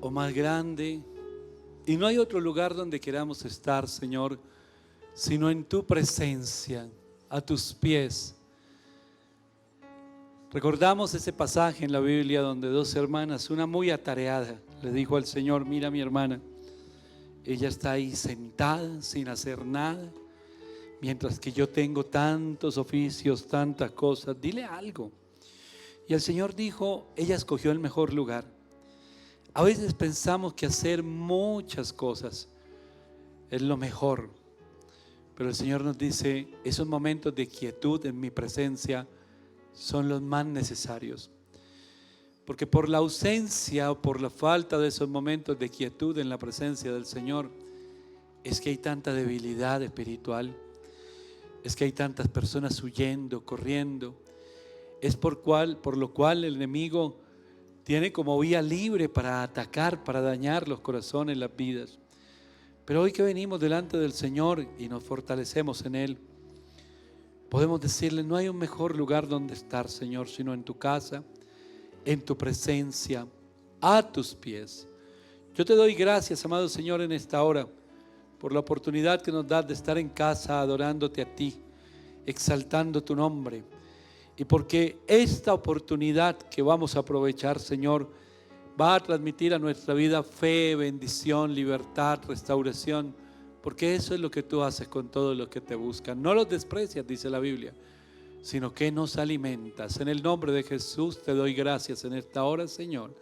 o más grande. Y no hay otro lugar donde queramos estar, Señor, sino en tu presencia, a tus pies. Recordamos ese pasaje en la Biblia donde dos hermanas, una muy atareada, le dijo al Señor: mira mi hermana, ella está ahí sentada sin hacer nada, mientras que yo tengo tantos oficios, tantas cosas, dile algo. Y el Señor dijo: ella escogió el mejor lugar. A veces pensamos que hacer muchas cosas es lo mejor, pero el Señor nos dice: esos momentos de quietud en mi presencia son los más necesarios, porque por la ausencia o por la falta de esos momentos de quietud en la presencia del Señor es que hay tanta debilidad espiritual, es que hay tantas personas huyendo, corriendo. Es por lo cual el enemigo tiene como vía libre para atacar, para dañar los corazones, las vidas. Pero hoy que venimos delante del Señor y nos fortalecemos en Él, podemos decirle: no hay un mejor lugar donde estar, Señor, sino en tu casa, en tu presencia, a tus pies. Yo te doy gracias, amado Señor, en esta hora, por la oportunidad que nos das de estar en casa adorándote a ti, exaltando tu nombre. Y porque esta oportunidad que vamos a aprovechar, Señor, va a transmitir a nuestra vida fe, bendición, libertad, restauración. Porque eso es lo que tú haces con todos los que te buscan. No los desprecias, dice la Biblia, sino que nos alimentas. En el nombre de Jesús te doy gracias en esta hora, Señor.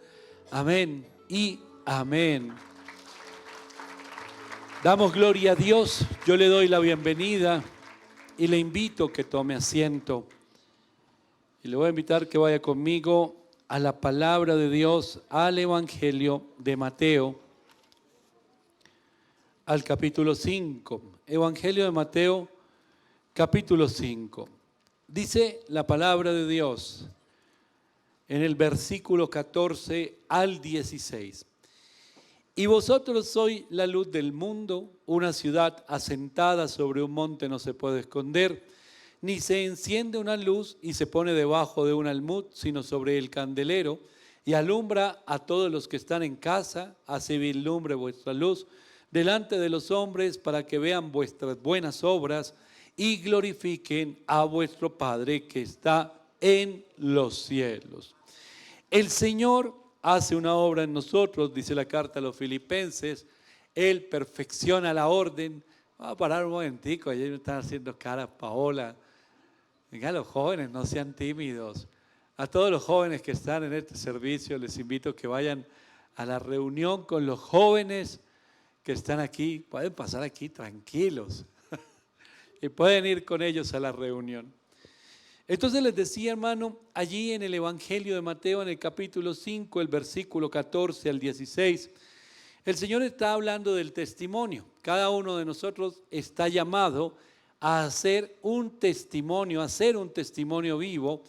Amén y amén. Damos gloria a Dios. Yo le doy la bienvenida y le invito a que tome asiento. Y le voy a invitar que vaya conmigo a la palabra de Dios, al Evangelio de Mateo, al capítulo 5. Evangelio de Mateo, capítulo 5. Dice la palabra de Dios en el versículo 14 al 16. Y vosotros sois la luz del mundo. Una ciudad asentada sobre un monte no se puede esconder, ni se enciende una luz y se pone debajo de un almud, sino sobre el candelero, y alumbra a todos los que están en casa. Así vislumbre vuestra luz delante de los hombres, para que vean vuestras buenas obras y glorifiquen a vuestro Padre que está en los cielos. El Señor hace una obra en nosotros, dice la carta a los Filipenses. Él perfecciona la orden. Vamos a parar un momentico, ayer me están haciendo caras, Paola. Venga, los jóvenes, no sean tímidos. A todos los jóvenes que están en este servicio les invito a que vayan a la reunión con los jóvenes que están aquí. Pueden pasar aquí tranquilos y pueden ir con ellos a la reunión. Entonces les decía, hermano, allí en el Evangelio de Mateo, en el capítulo 5, el versículo 14 al 16, el Señor está hablando del testimonio. Cada uno de nosotros está llamado a hacer un testimonio vivo,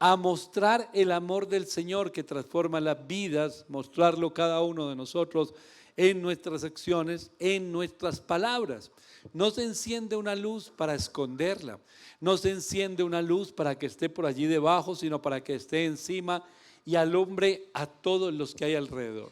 a mostrar el amor del Señor que transforma las vidas, mostrarlo cada uno de nosotros en nuestras acciones, en nuestras palabras. No se enciende una luz para esconderla, no se enciende una luz para que esté por allí debajo, sino para que esté encima y alumbre a todos los que hay alrededor.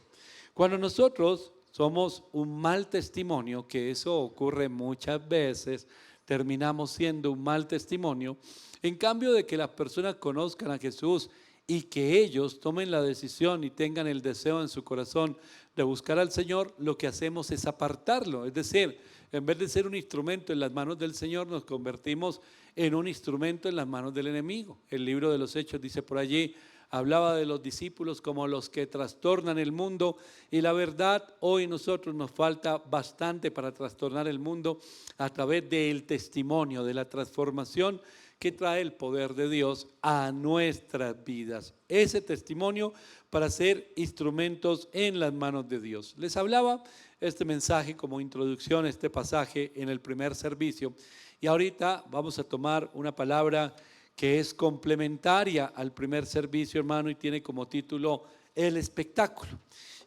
Cuando nosotros somos un mal testimonio, que eso ocurre muchas veces, terminamos siendo un mal testimonio. En cambio de que las personas conozcan a Jesús y que ellos tomen la decisión y tengan el deseo en su corazón de buscar al Señor, lo que hacemos es apartarlo. Es decir, en vez de ser un instrumento en las manos del Señor, nos convertimos en un instrumento en las manos del enemigo. El libro de los Hechos dice por allí, hablaba de los discípulos como los que trastornan el mundo, y la verdad, hoy nosotros nos falta bastante para trastornar el mundo a través del testimonio, de la transformación que trae el poder de Dios a nuestras vidas. Ese testimonio para ser instrumentos en las manos de Dios. Les hablaba este mensaje como introducción a este pasaje en el primer servicio, y ahorita vamos a tomar una palabra que es complementaria al primer servicio, hermano, y tiene como título el espectáculo.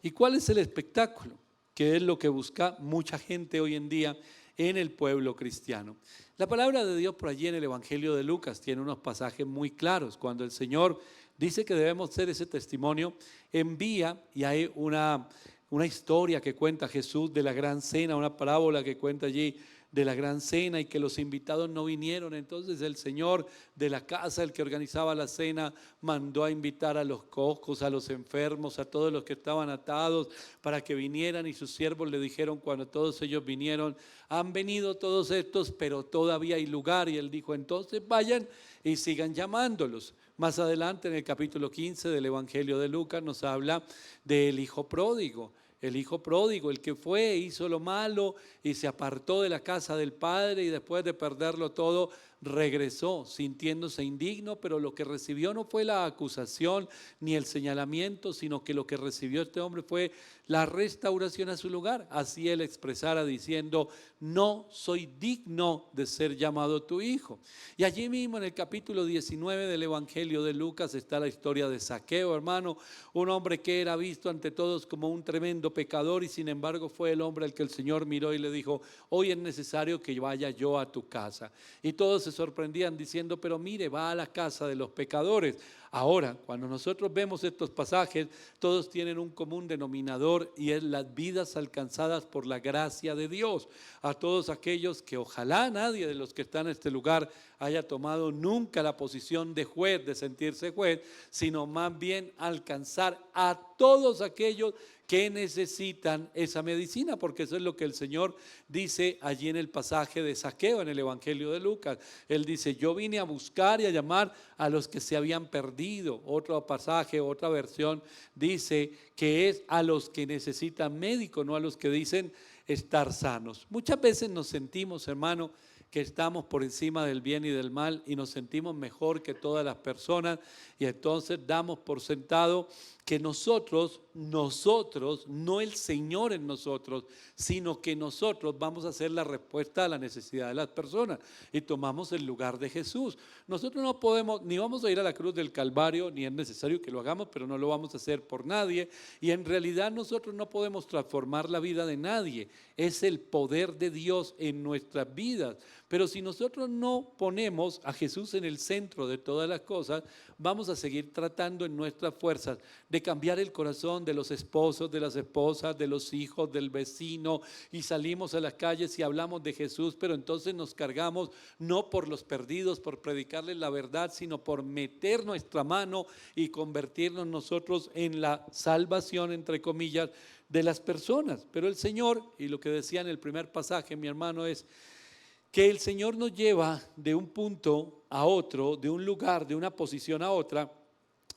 ¿Y cuál es el espectáculo? Que es lo que busca mucha gente hoy en día en el pueblo cristiano. La palabra de Dios por allí en el Evangelio de Lucas tiene unos pasajes muy claros. Cuando el Señor dice que debemos ser ese testimonio, envía, y hay una una historia que cuenta Jesús de la gran cena, una parábola que cuenta allí de la gran cena y que los invitados no vinieron. Entonces el señor de la casa, el que organizaba la cena, mandó a invitar a los cojos, a los enfermos, a todos los que estaban atados para que vinieran, y sus siervos le dijeron cuando todos ellos vinieron: han venido todos estos, pero todavía hay lugar. Y él dijo: entonces vayan y sigan llamándolos. Más adelante en el capítulo 15 del Evangelio de Lucas nos habla del hijo pródigo. El hijo pródigo, el que fue, hizo lo malo y se apartó de la casa del padre, y después de perderlo todo, regresó sintiéndose indigno, pero lo que recibió no fue la acusación ni el señalamiento, sino que lo que recibió este hombre fue la restauración a su lugar. Así él expresara diciendo: no soy digno de ser llamado tu hijo. Y allí mismo en el capítulo 19 del Evangelio de Lucas está la historia de Zaqueo, hermano, un hombre que era visto ante todos como un tremendo pecador, y sin embargo fue el hombre al que el Señor miró y le dijo: hoy es necesario que vaya yo a tu casa. Y todos se sorprendían diciendo: pero mire, va a la casa de los pecadores. Ahora, cuando nosotros vemos estos pasajes, todos tienen un común denominador, y es las vidas alcanzadas por la gracia de Dios. A todos aquellos que ojalá nadie de los que están en este lugar haya tomado nunca la posición de juez, de sentirse juez, sino más bien alcanzar a todos aquellos que necesitan esa medicina, porque eso es lo que el Señor dice allí en el pasaje de Zaqueo en el Evangelio de Lucas. Él dice: yo vine a buscar y a llamar a los que se habían perdido. Otro pasaje, otra versión dice que es a los que necesitan médico, no a los que dicen estar sanos. Muchas veces nos sentimos, hermano, que estamos por encima del bien y del mal, y nos sentimos mejor que todas las personas, y entonces damos por sentado que nosotros, no el Señor en nosotros, sino que nosotros vamos a ser la respuesta a la necesidad de las personas, y tomamos el lugar de Jesús. Nosotros no podemos, ni vamos a ir a la cruz del Calvario, ni es necesario que lo hagamos, pero no lo vamos a hacer por nadie, y en realidad nosotros no podemos transformar la vida de nadie. Es el poder de Dios en nuestras vidas. Pero si nosotros no ponemos a Jesús en el centro de todas las cosas, vamos a seguir tratando en nuestras fuerzas de cambiar el corazón de los esposos, de las esposas, de los hijos, del vecino, y salimos a las calles y hablamos de Jesús, pero entonces nos cargamos no por los perdidos, por predicarles la verdad, sino por meter nuestra mano y convertirnos nosotros en la salvación, entre comillas, de las personas. Pero el Señor, y lo que decía en el primer pasaje, mi hermano, es que el Señor nos lleva de un punto a otro, de un lugar, de una posición a otra,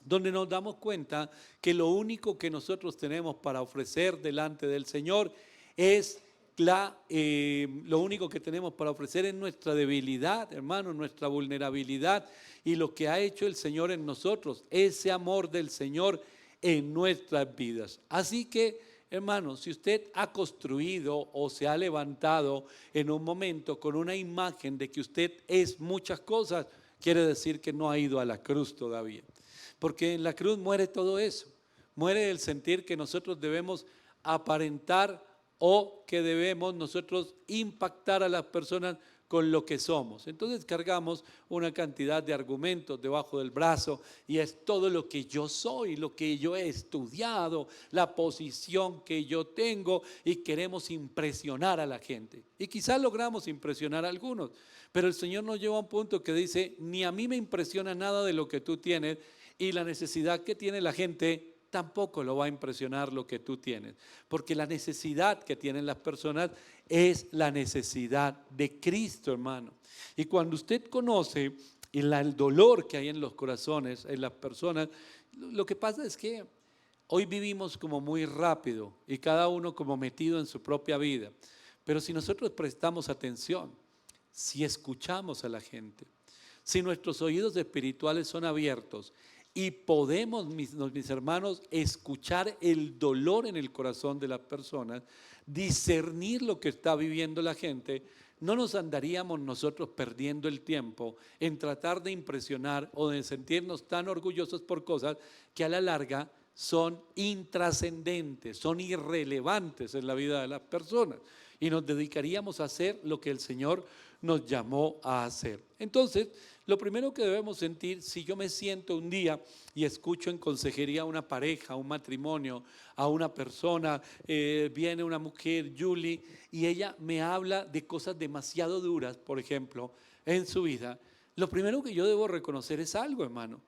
donde nos damos cuenta que lo único que nosotros tenemos para ofrecer delante del Señor es lo único que tenemos para ofrecer es nuestra debilidad, hermano, nuestra vulnerabilidad, y lo que ha hecho el Señor en nosotros, ese amor del Señor en nuestras vidas. Así que, hermano, si usted ha construido o se ha levantado en un momento con una imagen de que usted es muchas cosas, quiere decir que no ha ido a la cruz todavía. Porque en la cruz muere todo eso. Muere el sentir que nosotros debemos aparentar o que debemos nosotros impactar a las personas con lo que somos. Entonces cargamos una cantidad de argumentos debajo del brazo, y es todo lo que yo soy, lo que yo he estudiado, la posición que yo tengo, y queremos impresionar a la gente. Y quizás logramos impresionar a algunos, pero el Señor nos lleva a un punto que dice: ni a mí me impresiona nada de lo que tú tienes, y la necesidad que tiene la gente tampoco lo va a impresionar lo que tú tienes, porque la necesidad que tienen las personas es la necesidad de Cristo, hermano. Y cuando usted conoce el dolor que hay en los corazones, en las personas, lo que pasa es que hoy vivimos como muy rápido y cada uno como metido en su propia vida. Pero si nosotros prestamos atención, si escuchamos a la gente, si nuestros oídos espirituales son abiertos y podemos, mis hermanos, escuchar el dolor en el corazón de las personas, discernir lo que está viviendo la gente, no nos andaríamos nosotros perdiendo el tiempo en tratar de impresionar o de sentirnos tan orgullosos por cosas que a la larga son intrascendentes, son irrelevantes en la vida de las personas, y nos dedicaríamos a hacer lo que el Señor nos llamó a hacer. Entonces, Lo primero que debemos sentir, si yo me siento un día y escucho en consejería a una pareja, a un matrimonio, a una persona, viene una mujer, Julie, y ella me habla de cosas demasiado duras, por ejemplo, en su vida, lo primero que yo debo reconocer es algo, hermano,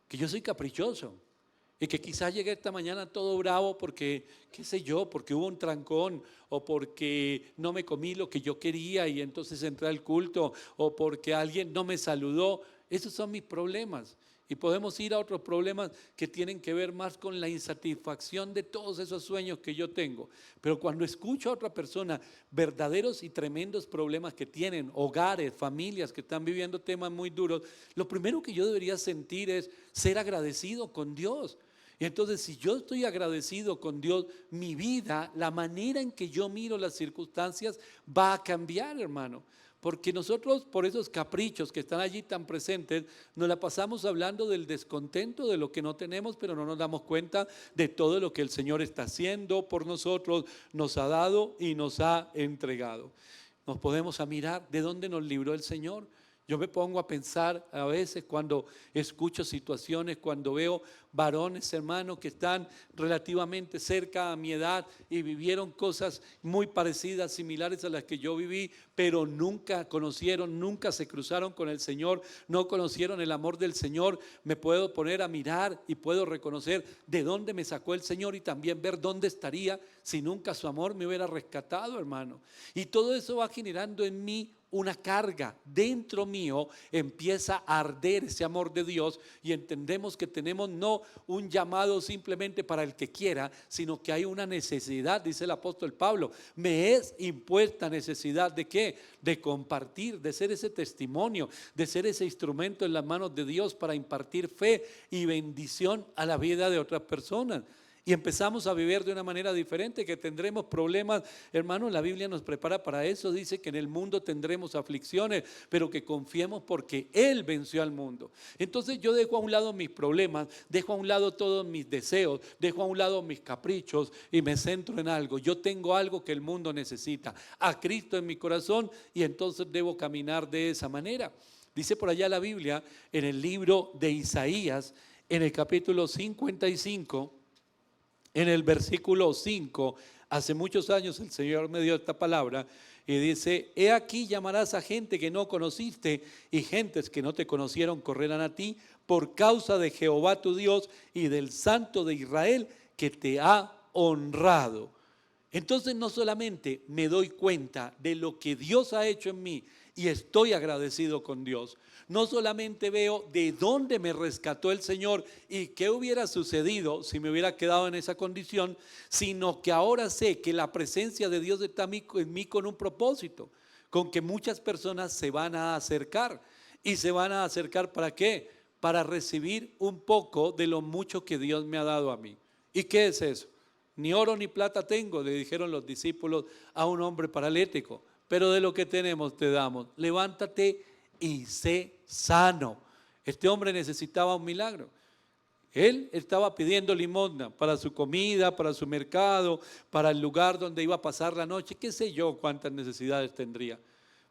que yo soy caprichoso. Y que quizás llegué esta mañana todo bravo porque, qué sé yo, porque hubo un trancón o porque no me comí lo que yo quería y entonces entré al culto o porque alguien no me saludó. Esos son mis problemas. Y podemos ir a otros problemas que tienen que ver más con la insatisfacción de todos esos sueños que yo tengo. Pero cuando escucho a otra persona verdaderos y tremendos problemas que tienen, hogares, familias que están viviendo temas muy duros, lo primero que yo debería sentir es ser agradecido con Dios. Y entonces, si yo estoy agradecido con Dios, mi vida, la manera en que yo miro las circunstancias va a cambiar, hermano. Porque nosotros, por esos caprichos que están allí tan presentes, nos la pasamos hablando del descontento de lo que no tenemos, pero no nos damos cuenta de todo lo que el Señor está haciendo por nosotros, nos ha dado y nos ha entregado. Nos podemos mirar de dónde nos libró el Señor. Yo me pongo a pensar a veces cuando escucho situaciones, cuando veo varones, hermanos, que están relativamente cerca a mi edad y vivieron cosas muy parecidas, similares a las que yo viví, pero nunca conocieron, nunca se cruzaron con el Señor, no conocieron el amor del Señor. Me puedo poner a mirar y puedo reconocer de dónde me sacó el Señor y también ver dónde estaría si nunca su amor me hubiera rescatado, hermano. Y todo eso va generando en mí una carga. Dentro mío empieza a arder ese amor de Dios y entendemos que tenemos no un llamado simplemente para el que quiera, sino que hay una necesidad, dice el apóstol Pablo, me es impuesta necesidad ¿de qué? De compartir, de ser ese testimonio, de ser ese instrumento en las manos de Dios para impartir fe y bendición a la vida de otras personas. Y empezamos a vivir de una manera diferente, que tendremos problemas. Hermanos, la Biblia nos prepara para eso. Dice que en el mundo tendremos aflicciones, pero que confiemos porque Él venció al mundo. Entonces yo dejo a un lado mis problemas, dejo a un lado todos mis deseos, dejo a un lado mis caprichos y me centro en algo. Yo tengo algo que el mundo necesita, a Cristo en mi corazón, y entonces debo caminar de esa manera. Dice por allá la Biblia, en el libro de Isaías, en el capítulo 55, en el versículo 5, hace muchos años el Señor me dio esta palabra y dice: he aquí llamarás a gente que no conociste y gentes que no te conocieron correrán a ti por causa de Jehová tu Dios y del Santo de Israel que te ha honrado. Entonces no solamente me doy cuenta de lo que Dios ha hecho en mí y estoy agradecido con Dios, no solamente veo de dónde me rescató el Señor y qué hubiera sucedido si me hubiera quedado en esa condición, sino que ahora sé que la presencia de Dios está en mí con un propósito, con que muchas personas se van a acercar. ¿Y se van a acercar para qué? Para recibir un poco de lo mucho que Dios me ha dado a mí. ¿Y qué es eso? Ni oro ni plata tengo, le dijeron los discípulos a un hombre paralítico, pero de lo que tenemos te damos. Levántate y sé sano. Este hombre necesitaba un milagro. Él estaba pidiendo limosna para su comida, para su mercado, para el lugar donde iba a pasar la noche, qué sé yo cuántas necesidades tendría.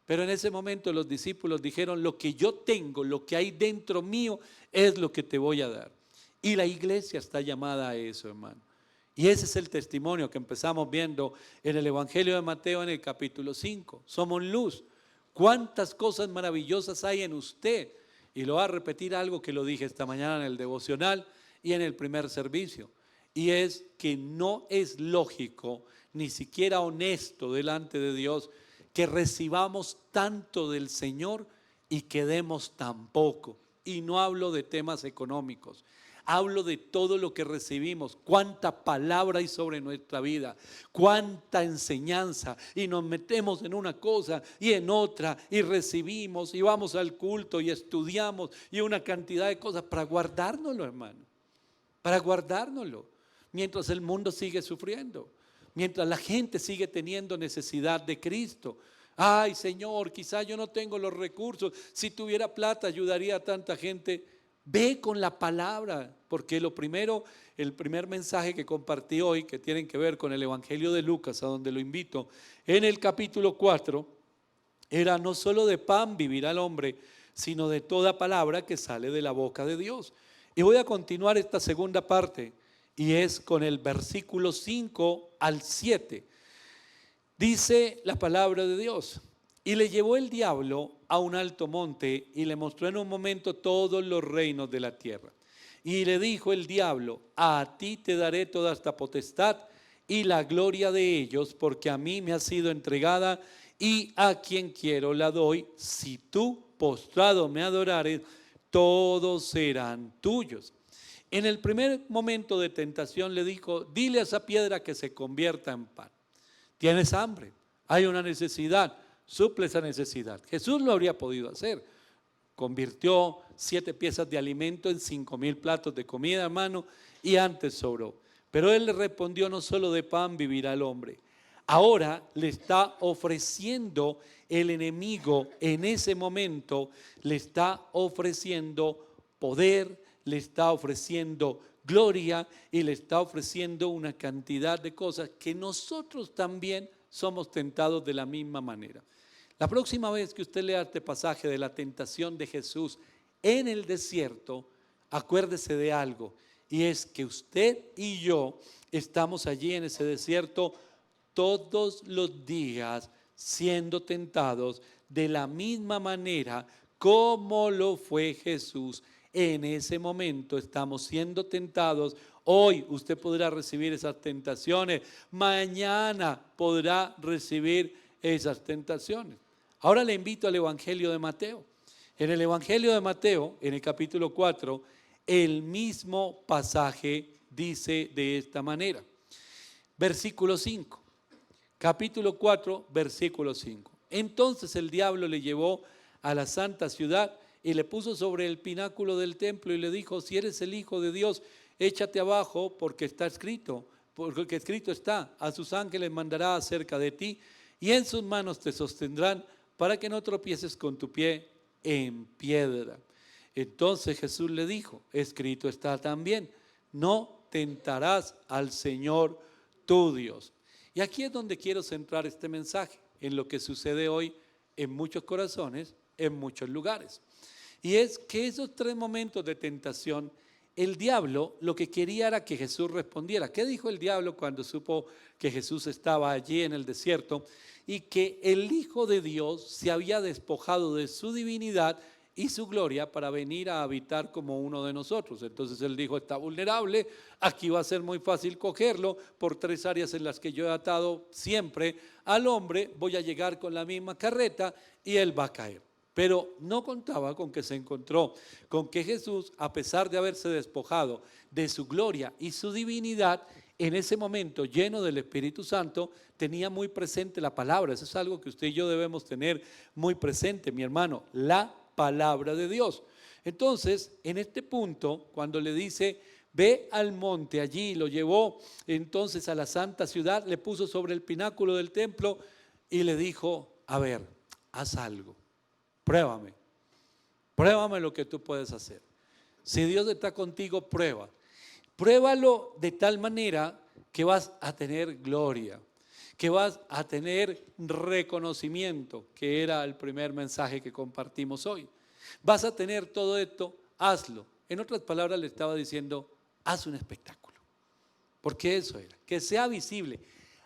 Pero en ese momento los discípulos dijeron: lo que yo tengo, lo que hay dentro mío, es lo que te voy a dar. Y la iglesia está llamada a eso, hermano. Y ese es el testimonio que empezamos viendo en el Evangelio de Mateo en el capítulo 5. Somos luz. ¿Cuántas cosas maravillosas hay en usted? Y lo voy a repetir algo que lo dije esta mañana en el devocional y en el primer servicio. Y es que no es lógico, ni siquiera honesto delante de Dios, que recibamos tanto del Señor y que demos tan poco. Y no hablo de temas económicos. Hablo de todo lo que recibimos, cuánta palabra hay sobre nuestra vida, cuánta enseñanza, y nos metemos en una cosa y en otra, y recibimos, y vamos al culto, y estudiamos, y una cantidad de cosas para guardárnoslo, hermano, para guardárnoslo, mientras el mundo sigue sufriendo, mientras la gente sigue teniendo necesidad de Cristo. Ay, Señor, quizá yo no tengo los recursos, si tuviera plata ayudaría a tanta gente. Ve con la palabra, porque lo primero, el primer mensaje que compartí hoy, que tienen que ver con el Evangelio de Lucas, a donde lo invito, en el capítulo 4, era: no solo de pan vivirá el hombre, sino de toda palabra que sale de la boca de Dios. Y voy a continuar esta segunda parte, y es con el versículo 5 al 7. Dice la palabra de Dios: y le llevó el diablo a un alto monte y le mostró en un momento todos los reinos de la tierra. Y le dijo el diablo: a ti te daré toda esta potestad y la gloria de ellos, porque a mí me ha sido entregada y a quien quiero la doy. Si tú postrado me adorares, todos serán tuyos. En el primer momento de tentación le dijo: dile a esa piedra que se convierta en pan. Tienes hambre, hay una necesidad, suple esa necesidad. Jesús lo habría podido hacer. Convirtió 7 piezas de alimento en 5,000 platos de comida, hermano, y antes sobró. Pero él le respondió: no solo de pan vivirá el hombre. Ahora le está ofreciendo el enemigo, en ese momento le está ofreciendo poder, le está ofreciendo gloria y le está ofreciendo una cantidad de cosas que nosotros también somos tentados de la misma manera. La próxima vez que usted lea este pasaje de la tentación de Jesús en el desierto, acuérdese de algo, y es que usted y yo estamos allí en ese desierto todos los días siendo tentados de la misma manera como lo fue Jesús. En ese momento estamos siendo tentados. Hoy usted podrá recibir esas tentaciones, mañana podrá recibir esas tentaciones. Ahora le invito al Evangelio de Mateo. En el Evangelio de Mateo, en el capítulo 4, el mismo pasaje dice de esta manera. Versículo 5. Capítulo 4, versículo 5. Entonces el diablo le llevó a la santa ciudad y le puso sobre el pináculo del templo y le dijo: si eres el Hijo de Dios, échate abajo, porque está escrito, porque escrito está: a sus ángeles mandará acerca de ti y en sus manos te sostendrán para que no tropieces con tu pie en piedra. Entonces Jesús le dijo: escrito está también: no tentarás al Señor tu Dios. Y aquí es donde quiero centrar este mensaje, en lo que sucede hoy en muchos corazones, en muchos lugares. Y es que esos 3 momentos de tentación, el diablo lo que quería era que Jesús respondiera. ¿Qué dijo el diablo cuando supo que Jesús estaba allí en el desierto y que el Hijo de Dios se había despojado de su divinidad y su gloria para venir a habitar como uno de nosotros? Entonces él dijo: está vulnerable, aquí va a ser muy fácil cogerlo por 3 áreas en las que yo he atado siempre al hombre, voy a llegar con la misma carreta y él va a caer. Pero no contaba con que se encontró con que Jesús, a pesar de haberse despojado de su gloria y su divinidad, en ese momento lleno del Espíritu Santo, tenía muy presente la palabra. Eso es algo que usted y yo debemos tener muy presente, mi hermano, la palabra de Dios. Entonces, en este punto, cuando le dice: ve al monte, allí lo llevó entonces a la santa ciudad, le puso sobre el pináculo del templo y le dijo: a ver, haz algo, pruébame lo que tú puedes hacer. Si Dios está contigo, pruébalo de tal manera que vas a tener gloria, que vas a tener reconocimiento, que era el primer mensaje que compartimos hoy. Vas a tener todo esto, hazlo. En otras palabras, le estaba diciendo: haz un espectáculo, porque eso era, que sea visible,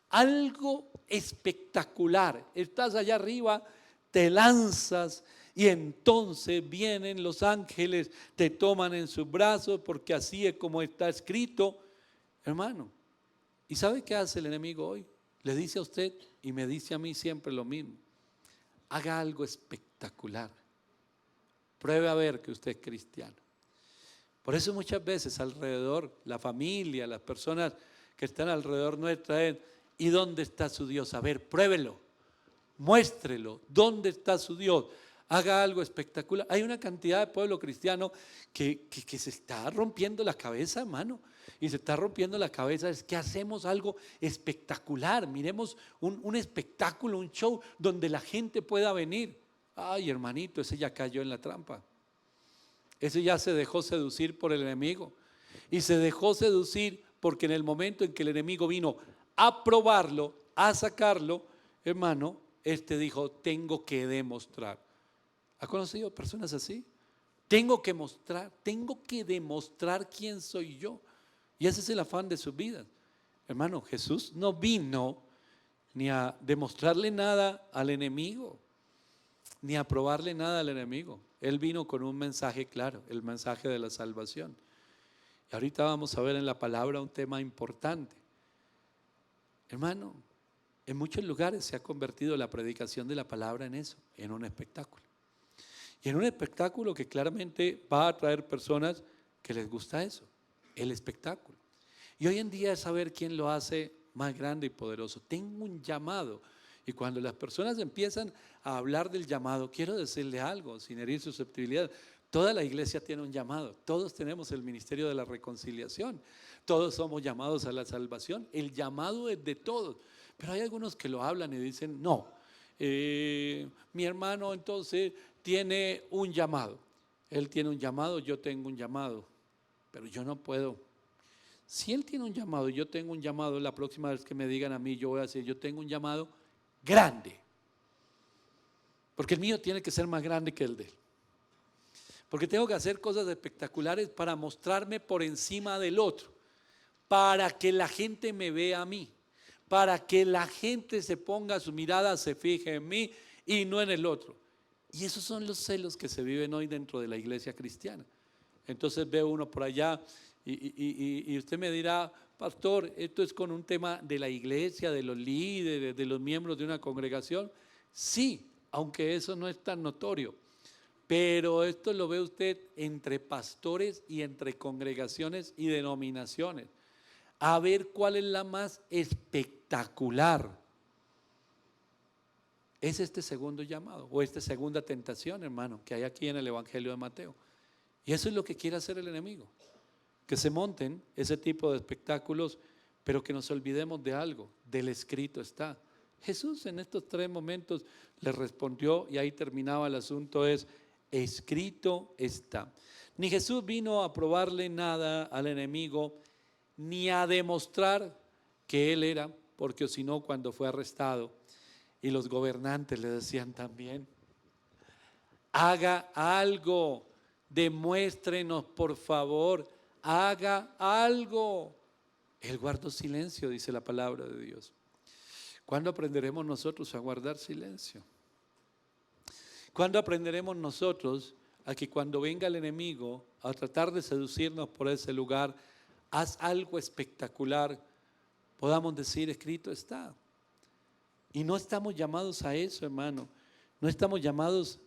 algo espectacular. Estás allá arriba, te lanzas y entonces vienen los ángeles, te toman en sus brazos, porque así es como está escrito, hermano. ¿Y sabe qué hace el enemigo hoy? Le dice a usted y me dice a mí siempre lo mismo: haga algo espectacular, pruebe a ver que usted es cristiano. Por eso muchas veces alrededor, la familia, las personas que están alrededor nuestra es: ¿y dónde está su Dios? A ver, pruébelo, muéstrelo, ¿dónde está su Dios? Haga algo espectacular. Hay una cantidad de pueblo cristiano que se está rompiendo la cabeza, hermano. Y se está rompiendo la cabeza, es que hacemos algo espectacular. Miremos un espectáculo, un show donde la gente pueda venir. Ay, hermanito, ese ya cayó en la trampa. Ese ya se dejó seducir por el enemigo. Y se dejó seducir porque en el momento en que el enemigo vino a probarlo, a sacarlo, hermano, dijo: tengo que demostrar. ¿Ha conocido personas así? Tengo que demostrar quién soy yo. Y ese es el afán de su vida. Hermano, Jesús no vino ni a demostrarle nada al enemigo, ni a probarle nada al enemigo. Él vino con un mensaje claro, el mensaje de la salvación. Y ahorita vamos a ver en la palabra un tema importante. Hermano, en muchos lugares se ha convertido la predicación de la palabra en eso, en un espectáculo. Y en un espectáculo que claramente va a atraer personas que les gusta eso, el espectáculo. Y hoy en día es saber quién lo hace más grande y poderoso. Tengo un llamado. Y cuando las personas empiezan a hablar del llamado, quiero decirle algo, sin herir susceptibilidad. Toda la iglesia tiene un llamado. Todos tenemos el ministerio de la reconciliación. Todos somos llamados a la salvación. El llamado es de todos. Pero hay algunos que lo hablan y dicen, no, mi hermano entonces tiene un llamado. Él tiene un llamado, yo tengo un llamado. Pero yo no puedo. Si él tiene un llamado y yo tengo un llamado, la próxima vez que me digan a mí, yo voy a decir, yo tengo un llamado grande. Porque el mío tiene que ser más grande que el de él. Porque tengo que hacer cosas espectaculares para mostrarme por encima del otro. Para que la gente me vea a mí. Para que la gente se ponga su mirada, se fije en mí y no en el otro. Y esos son los celos que se viven hoy dentro de la iglesia cristiana. Entonces ve uno por allá y usted me dirá, pastor, esto es con un tema de la iglesia, de los líderes, de los miembros de una congregación. Sí, aunque eso no es tan notorio. Pero esto lo ve usted entre pastores y entre congregaciones y denominaciones. A ver cuál es la más espectacular. Es este segundo llamado o esta segunda tentación, hermano, que hay aquí en el Evangelio de Mateo. Y eso es lo que quiere hacer el enemigo. Que se monten ese tipo de espectáculos, pero que nos olvidemos de algo, del escrito está. Jesús en estos 3 momentos le respondió y ahí terminaba el asunto, es escrito está. Ni Jesús vino a probarle nada al enemigo, ni a demostrar que él era, porque si no, cuando fue arrestado y los gobernantes le decían también, haga algo, demuéstrenos por favor, haga algo. Él guardó silencio, dice la palabra de Dios. ¿Cuándo aprenderemos nosotros a guardar silencio? ¿Cuándo aprenderemos nosotros a que cuando venga el enemigo a tratar de seducirnos por ese lugar, haz algo espectacular, podamos decir, escrito está? Y no estamos llamados a eso, hermano. No estamos llamados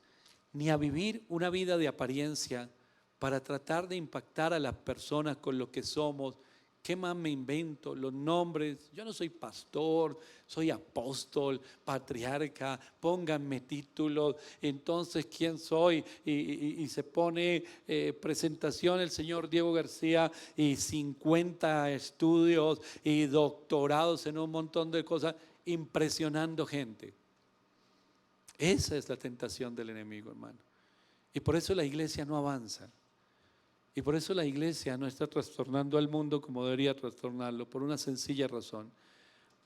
ni a vivir una vida de apariencia para tratar de impactar a las personas con lo que somos. ¿Qué más me invento? Los nombres. Yo no soy pastor, soy apóstol, patriarca, pónganme títulos. Entonces, ¿quién soy? Y se pone presentación el señor Diego García y 50 estudios y doctorados en un montón de cosas, impresionando gente. Esa es la tentación del enemigo, hermano. Y por eso la iglesia no avanza. Y por eso la iglesia no está trastornando al mundo como debería trastornarlo, por una sencilla razón.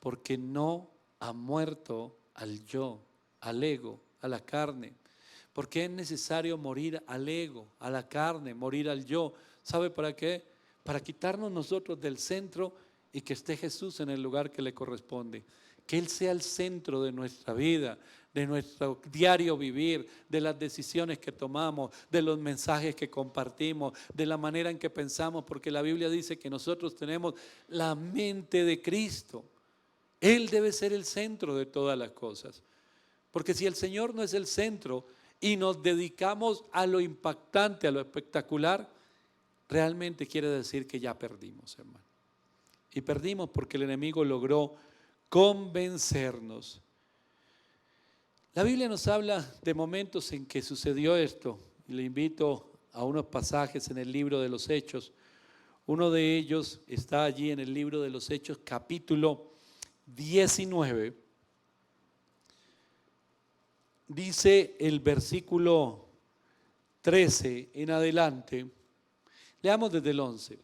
Porque no ha muerto al yo, al ego, a la carne. Porque es necesario morir al ego, a la carne, morir al yo. ¿Sabe para qué? Para quitarnos nosotros del centro y que esté Jesús en el lugar que le corresponde. Que Él sea el centro de nuestra vida, de nuestro diario vivir, de las decisiones que tomamos, de los mensajes que compartimos, de la manera en que pensamos, porque la Biblia dice que nosotros tenemos la mente de Cristo. Él debe ser el centro de todas las cosas. Porque si el Señor no es el centro y nos dedicamos a lo impactante, a lo espectacular, realmente quiere decir que ya perdimos, hermano. Y perdimos porque el enemigo logró convencernos. La Biblia nos habla de momentos en que sucedió esto, y le invito a unos pasajes en el libro de los Hechos. Uno de ellos está allí en el libro de los Hechos, capítulo 19. Dice el versículo 13 en adelante, leamos desde el 11.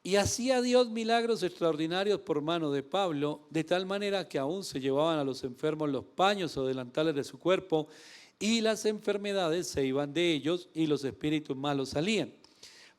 Y hacía Dios milagros extraordinarios por mano de Pablo, de tal manera que aún se llevaban a los enfermos los paños o delantales de su cuerpo y las enfermedades se iban de ellos y los espíritus malos salían.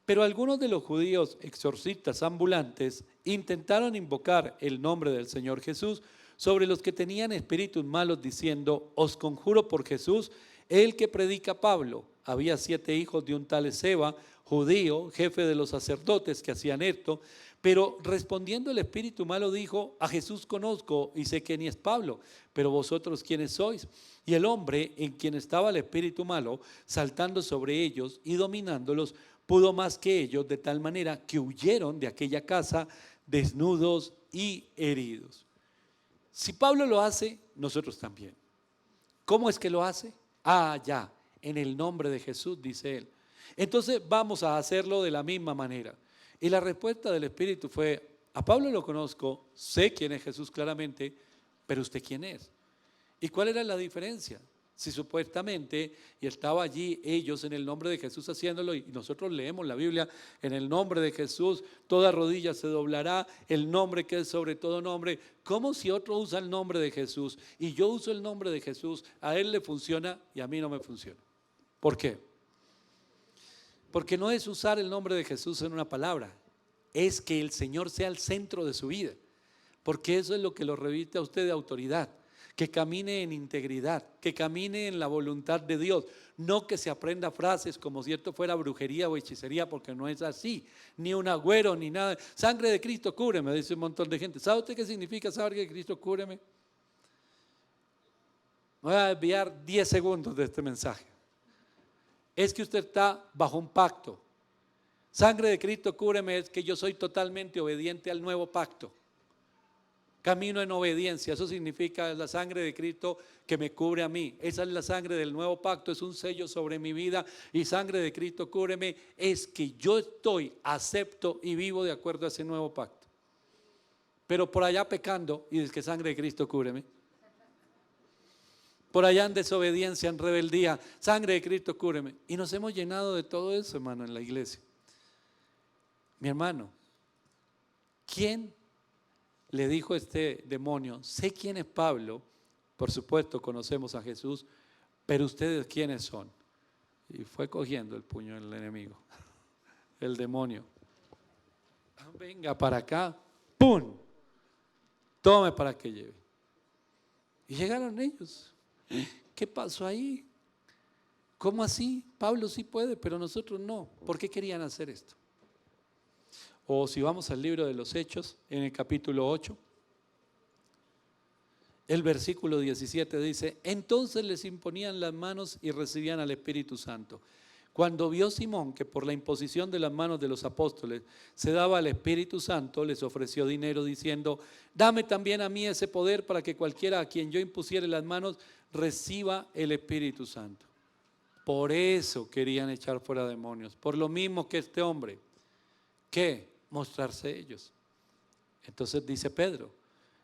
Pero algunos de los judíos exorcistas ambulantes intentaron invocar el nombre del Señor Jesús sobre los que tenían espíritus malos, diciendo: os conjuro por Jesús, el que predica Pablo. Había 7 hijos de un tal Esceva, judío, jefe de los sacerdotes que hacían esto. Pero respondiendo el espíritu malo dijo: a Jesús conozco y sé quién es Pablo, pero vosotros quiénes sois. Y el hombre en quien estaba el espíritu malo, saltando sobre ellos y dominándolos, pudo más que ellos, de tal manera que huyeron de aquella casa desnudos y heridos. Si Pablo lo hace, nosotros también. ¿Cómo es que lo hace? Ya, en el nombre de Jesús, dice él. Entonces vamos a hacerlo de la misma manera. Y la respuesta del Espíritu fue: a Pablo lo conozco, sé quién es Jesús claramente, pero ¿usted quién es? ¿Y cuál era la diferencia? Si supuestamente, y estaba allí ellos en el nombre de Jesús haciéndolo, y nosotros leemos la Biblia: en el nombre de Jesús toda rodilla se doblará, el nombre que es sobre todo nombre. ¿Cómo si otro usa el nombre de Jesús y yo uso el nombre de Jesús, a él le funciona y a mí no me funciona? ¿Por qué? Porque no es usar el nombre de Jesús en una palabra, es que el Señor sea el centro de su vida, porque eso es lo que lo reviste a usted de autoridad. Que camine en integridad, que camine en la voluntad de Dios, no que se aprenda frases como si esto fuera brujería o hechicería, porque no es así, ni un agüero, ni nada. Sangre de Cristo, cúbreme, dice un montón de gente. ¿Sabe usted qué significa sangre de Cristo, cúbreme? Voy a desviar 10 segundos de este mensaje. Es que usted está bajo un pacto. Sangre de Cristo, cúbreme, es que yo soy totalmente obediente al nuevo pacto. Camino en obediencia, eso significa la sangre de Cristo que me cubre a mí. Esa es la sangre del nuevo pacto, es un sello sobre mi vida. Y sangre de Cristo, cúbreme, es que yo estoy, acepto y vivo de acuerdo a ese nuevo pacto. Pero por allá pecando, y es que sangre de Cristo, cúbreme. Por allá en desobediencia, en rebeldía, sangre de Cristo, cúbreme. Y nos hemos llenado de todo eso, hermano, en la iglesia. Mi hermano, ¿quién le dijo este demonio? Sé quién es Pablo, por supuesto conocemos a Jesús, pero ustedes quiénes son. Y fue cogiendo el puño del enemigo, el demonio. Venga para acá, ¡pum! Tome para que lleve. Y llegaron ellos. ¿Qué pasó ahí? ¿Cómo así? Pablo sí puede, pero nosotros no. ¿Por qué querían hacer esto? O si vamos al libro de los Hechos, en el capítulo 8, el versículo 17 dice: entonces les imponían las manos y recibían al Espíritu Santo. Cuando vio Simón que por la imposición de las manos de los apóstoles se daba al Espíritu Santo, les ofreció dinero diciendo: dame también a mí ese poder para que cualquiera a quien yo impusiere las manos reciba el Espíritu Santo. Por eso querían echar fuera demonios, por lo mismo que este hombre. ¿Qué? Mostrarse ellos. Entonces dice Pedro,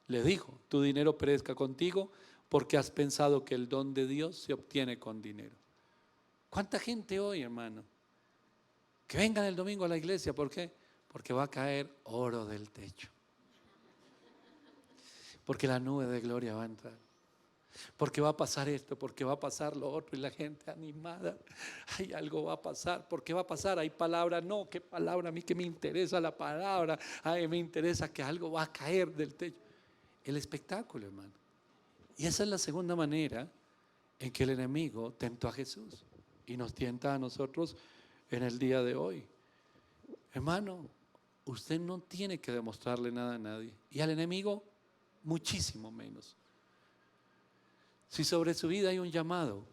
le dijo: tu dinero perezca contigo, porque has pensado que el don de Dios se obtiene con dinero. ¿Cuánta gente hoy, hermano, que vengan el domingo a la iglesia? ¿Por qué? Porque va a caer oro del techo, porque la nube de gloria va a entrar, porque va a pasar esto, porque va a pasar lo otro, y la gente animada: ay, algo va a pasar. ¿Por qué va a pasar? Hay palabra. No, ¿qué palabra? A mí que me interesa la palabra. Ay, me interesa que algo va a caer del techo. El espectáculo, hermano. Y esa es la segunda manera en que el enemigo tentó a Jesús y nos tienta a nosotros en el día de hoy. Hermano, usted no tiene que demostrarle nada a nadie, y al enemigo muchísimo menos. Si sobre su vida hay un llamado,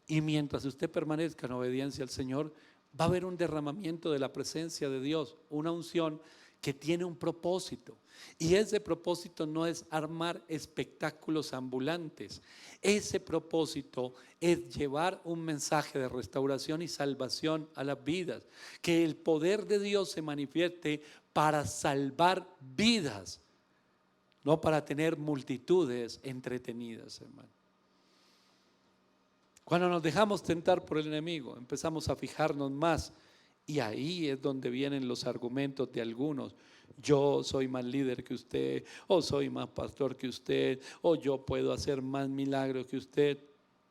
y mientras usted permanezca en obediencia al Señor, va a haber un derramamiento de la presencia de Dios, una unción que tiene un propósito. Y ese propósito no es armar espectáculos ambulantes. Ese propósito es llevar un mensaje de restauración y salvación a las vidas. Que el poder de Dios se manifieste para salvar vidas, no para tener multitudes entretenidas, hermano. Cuando nos dejamos tentar por el enemigo, empezamos a fijarnos más, y ahí es donde vienen los argumentos de algunos: yo soy más líder que usted, o soy más pastor que usted, o yo puedo hacer más milagros que usted.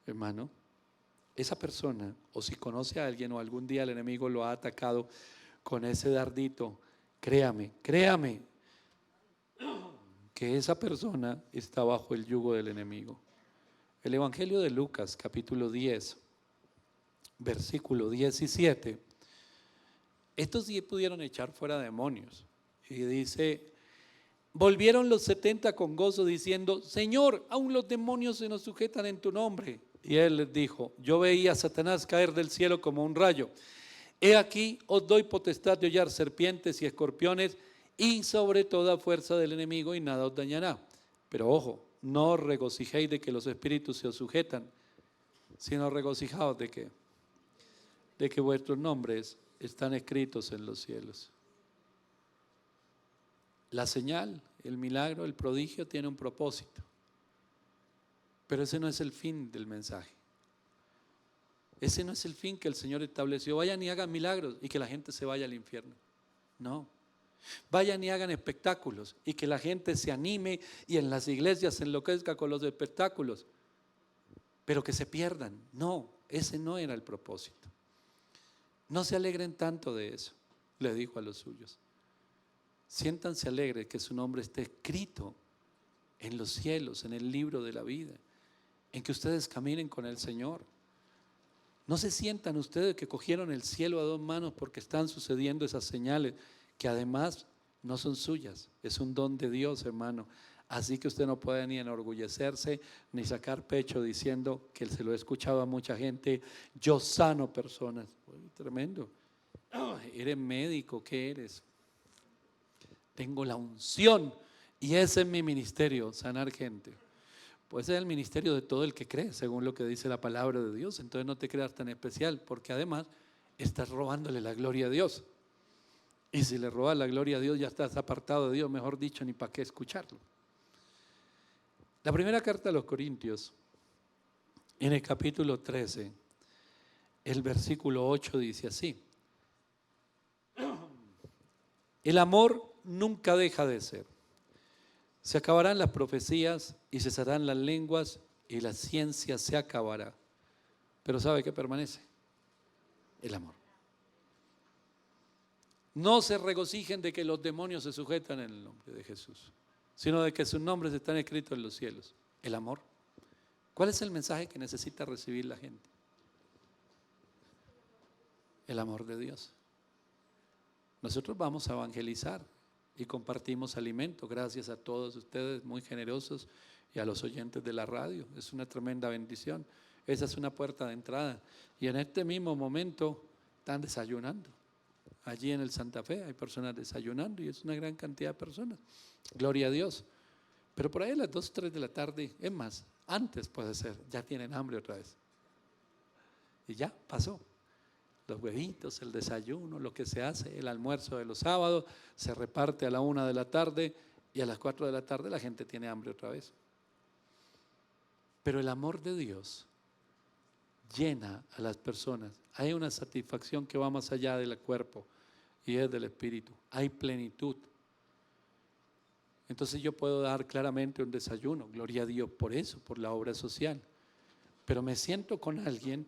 Hermano, esa persona, o si conoce a alguien o algún día el enemigo lo ha atacado con ese dardito, créame que esa persona está bajo el yugo del enemigo. El Evangelio de Lucas, capítulo 10, versículo 17, estos sí pudieron echar fuera demonios. Y dice, volvieron los 70 con gozo diciendo, Señor, aún los demonios se nos sujetan en tu nombre. Y él les dijo, yo veía a Satanás caer del cielo como un rayo. He aquí, os doy potestad de hollar serpientes y escorpiones y sobre toda fuerza del enemigo y nada os dañará. Pero ojo, no os regocijéis de que los espíritus se os sujetan, sino regocijaos de que vuestros nombres están escritos en los cielos. La señal, el milagro, el prodigio tiene un propósito, pero ese no es el fin del mensaje. Ese no es el fin que el Señor estableció. Vayan y hagan milagros y que la gente se vaya al infierno. No. Vayan y hagan espectáculos y que la gente se anime y en las iglesias se enloquezca con los espectáculos, pero que se pierdan. No, ese no era el propósito. No se alegren tanto de eso, le dijo a los suyos. Siéntanse alegres que su nombre esté escrito en los cielos, en el libro de la vida, en que ustedes caminen con el Señor. No se sientan ustedes que cogieron el cielo a dos manos porque están sucediendo esas señales que además no son suyas, es un don de Dios, hermano. Así que usted no puede ni enorgullecerse ni sacar pecho diciendo que se lo he escuchado a mucha gente, yo sano personas. Uy, tremendo. ¿Eres médico? ¿Qué eres? Tengo la unción y ese es mi ministerio, sanar gente. Pues es el ministerio de todo el que cree, según lo que dice la palabra de Dios. Entonces no te creas tan especial, porque además estás robándole la gloria a Dios. Y si le robas la gloria a Dios, ya estás apartado de Dios, mejor dicho, ni para qué escucharlo. La primera carta a los Corintios, en el capítulo 13, el versículo 8 dice así: el amor nunca deja de ser. Se acabarán las profecías y cesarán las lenguas y la ciencia se acabará. Pero ¿sabe qué permanece? El amor. No se regocijen de que los demonios se sujetan en el nombre de Jesús, sino de que sus nombres están escritos en los cielos. El amor. ¿Cuál es el mensaje que necesita recibir la gente? El amor de Dios. Nosotros vamos a evangelizar y compartimos alimento, gracias a todos ustedes muy generosos y a los oyentes de la radio. Es una tremenda bendición. Esa es una puerta de entrada. Y en este mismo momento están desayunando. Allí en el Santa Fe hay personas desayunando y es una gran cantidad de personas. Gloria a Dios. Pero por ahí a las 2, 3 de la tarde, es más, antes puede ser, ya tienen hambre otra vez. Y ya pasó. Los huevitos, el desayuno, lo que se hace, el almuerzo de los sábados, se reparte a la 1 de la tarde y a las 4 de la tarde la gente tiene hambre otra vez. Pero el amor de Dios llena a las personas. Hay una satisfacción que va más allá del cuerpo y es del espíritu. Hay plenitud. Entonces yo puedo dar claramente un desayuno, gloria a Dios por eso, por la obra social. Pero me siento con alguien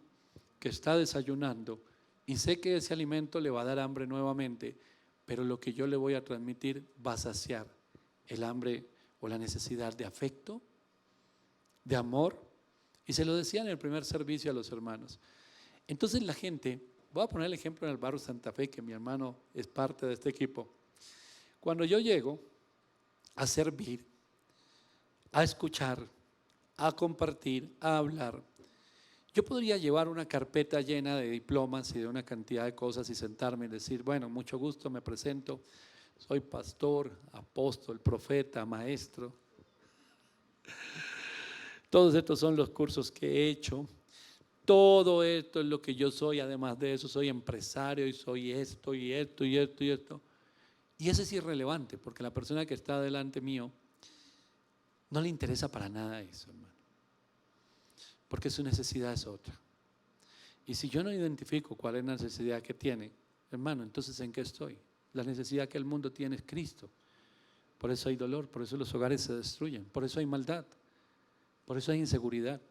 que está desayunando y sé que ese alimento le va a dar hambre nuevamente, pero lo que yo le voy a transmitir va a saciar el hambre o la necesidad de afecto, de amor. Y se lo decía en el primer servicio a los hermanos. Entonces la gente, voy a poner el ejemplo en el barrio Santa Fe, que mi hermano es parte de este equipo. Cuando yo llego a servir, a escuchar, a compartir, a hablar, yo podría llevar una carpeta llena de diplomas y de una cantidad de cosas y sentarme y decir, bueno, mucho gusto, me presento, soy pastor, apóstol, profeta, maestro. Todos estos son los cursos que he hecho. Todo esto es lo que yo soy. Además de eso, soy empresario y soy esto y esto y esto y esto. Y eso es irrelevante porque la persona que está delante mío no le interesa para nada eso, hermano. Porque su necesidad es otra. Y si yo no identifico cuál es la necesidad que tiene, hermano, entonces ¿en qué estoy? La necesidad que el mundo tiene es Cristo. Por eso hay dolor, por eso los hogares se destruyen, por eso hay maldad, por eso hay inseguridad.